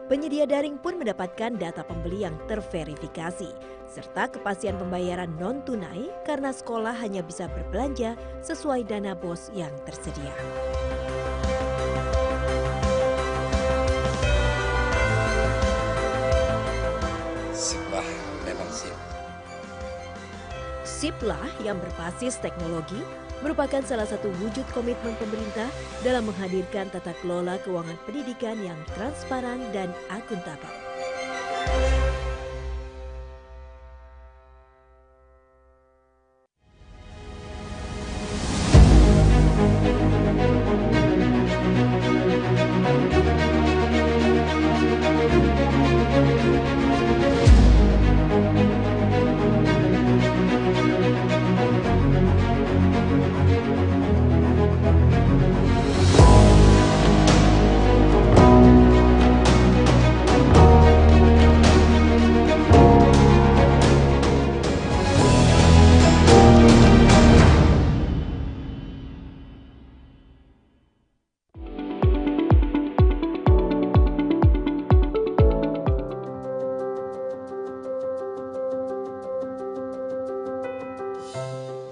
Penyedia daring pun mendapatkan data pembeli yang terverifikasi, serta kepastian pembayaran non-tunai karena sekolah hanya bisa berbelanja sesuai dana BOS yang tersedia. SIPLAH memang SIP. SIPLAH yang berbasis teknologi merupakan salah satu wujud komitmen pemerintah dalam menghadirkan tata kelola keuangan pendidikan yang transparan dan akuntabel.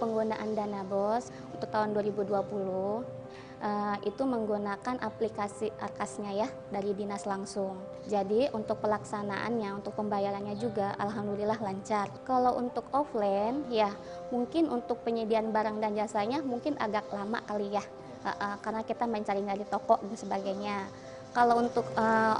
Penggunaan dana BOS untuk tahun 2020 itu menggunakan aplikasi Arkasnya ya dari dinas langsung. Jadi untuk pelaksanaannya, untuk pembayarannya juga alhamdulillah lancar. Kalau untuk offline ya mungkin untuk penyediaan barang dan jasanya mungkin agak lama kali ya, karena kita mencari dari toko dan sebagainya. Kalau untuk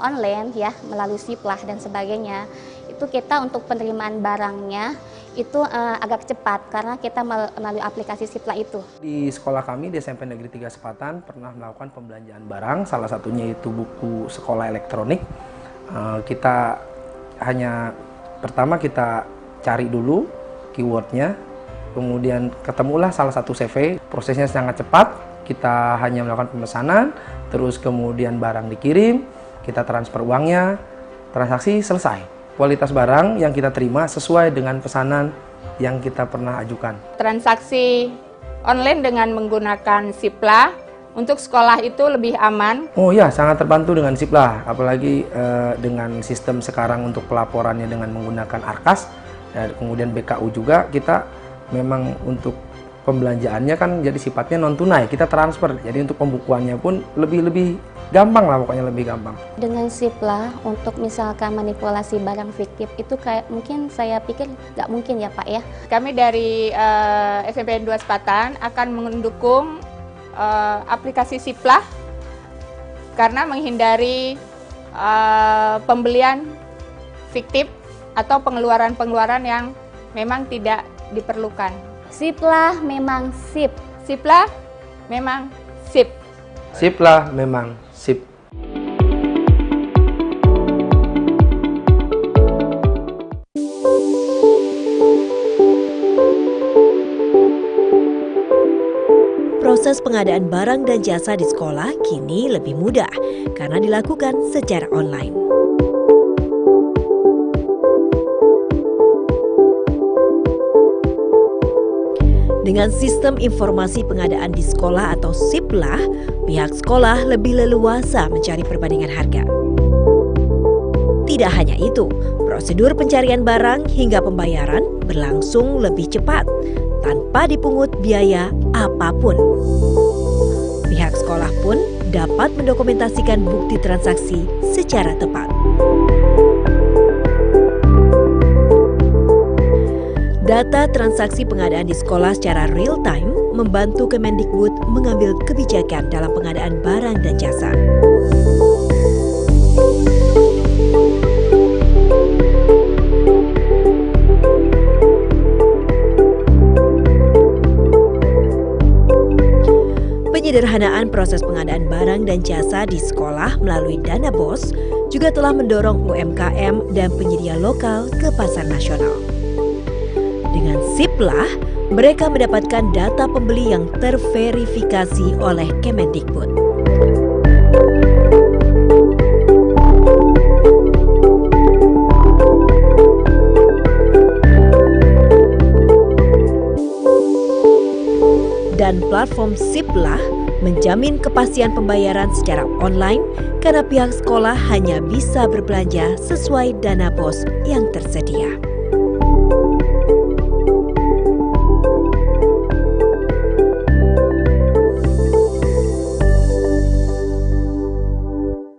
online ya melalui SIPLAH dan sebagainya, itu kita untuk penerimaan barangnya itu agak cepat karena kita melalui aplikasi SIPLAH itu. Di sekolah kami di SMP Negeri 3 Sepatan pernah melakukan pembelanjaan barang, salah satunya itu buku sekolah elektronik. Kita hanya pertama kita cari dulu keywordnya, kemudian ketemulah salah satu CV, prosesnya sangat cepat. Kita hanya melakukan pemesanan, terus kemudian barang dikirim, kita transfer uangnya, transaksi selesai. Kualitas barang yang kita terima sesuai dengan pesanan yang kita pernah ajukan. Transaksi online dengan menggunakan SIPLAH untuk sekolah itu lebih aman. Oh ya, sangat terbantu dengan SIPLAH, apalagi dengan sistem sekarang untuk pelaporannya dengan menggunakan Arkas, dan kemudian BKU juga, kita memang untuk pembelanjaannya kan jadi sifatnya non tunai, kita transfer, jadi untuk pembukuannya pun lebih gampang lah, pokoknya lebih gampang. Dengan SIPLAH untuk misalkan manipulasi barang fiktif itu kayak mungkin saya pikir nggak mungkin ya Pak ya. Kami dari SMP 2 Sepatan akan mendukung aplikasi SIPLAH karena menghindari pembelian fiktif atau pengeluaran-pengeluaran yang memang tidak diperlukan. SIPLAH memang SIP. SIPLAH memang SIP. SIPLAH memang SIP. Proses pengadaan barang dan jasa di sekolah kini lebih mudah karena dilakukan secara online. Dengan sistem informasi pengadaan di sekolah atau SIPLAH, pihak sekolah lebih leluasa mencari perbandingan harga. Tidak hanya itu, prosedur pencarian barang hingga pembayaran berlangsung lebih cepat, tanpa dipungut biaya apapun. Pihak sekolah pun dapat mendokumentasikan bukti transaksi secara tepat. Data transaksi pengadaan di sekolah secara real time membantu Kemendikbud mengambil kebijakan dalam pengadaan barang dan jasa. Penyederhanaan proses pengadaan barang dan jasa di sekolah melalui Dana BOS juga telah mendorong UMKM dan penyedia lokal ke pasar nasional. Dengan SIP-lah, mereka mendapatkan data pembeli yang terverifikasi oleh Kemendikbud. Dan platform SIP-lah menjamin kepastian pembayaran secara online karena pihak sekolah hanya bisa berbelanja sesuai dana BOS yang tersedia.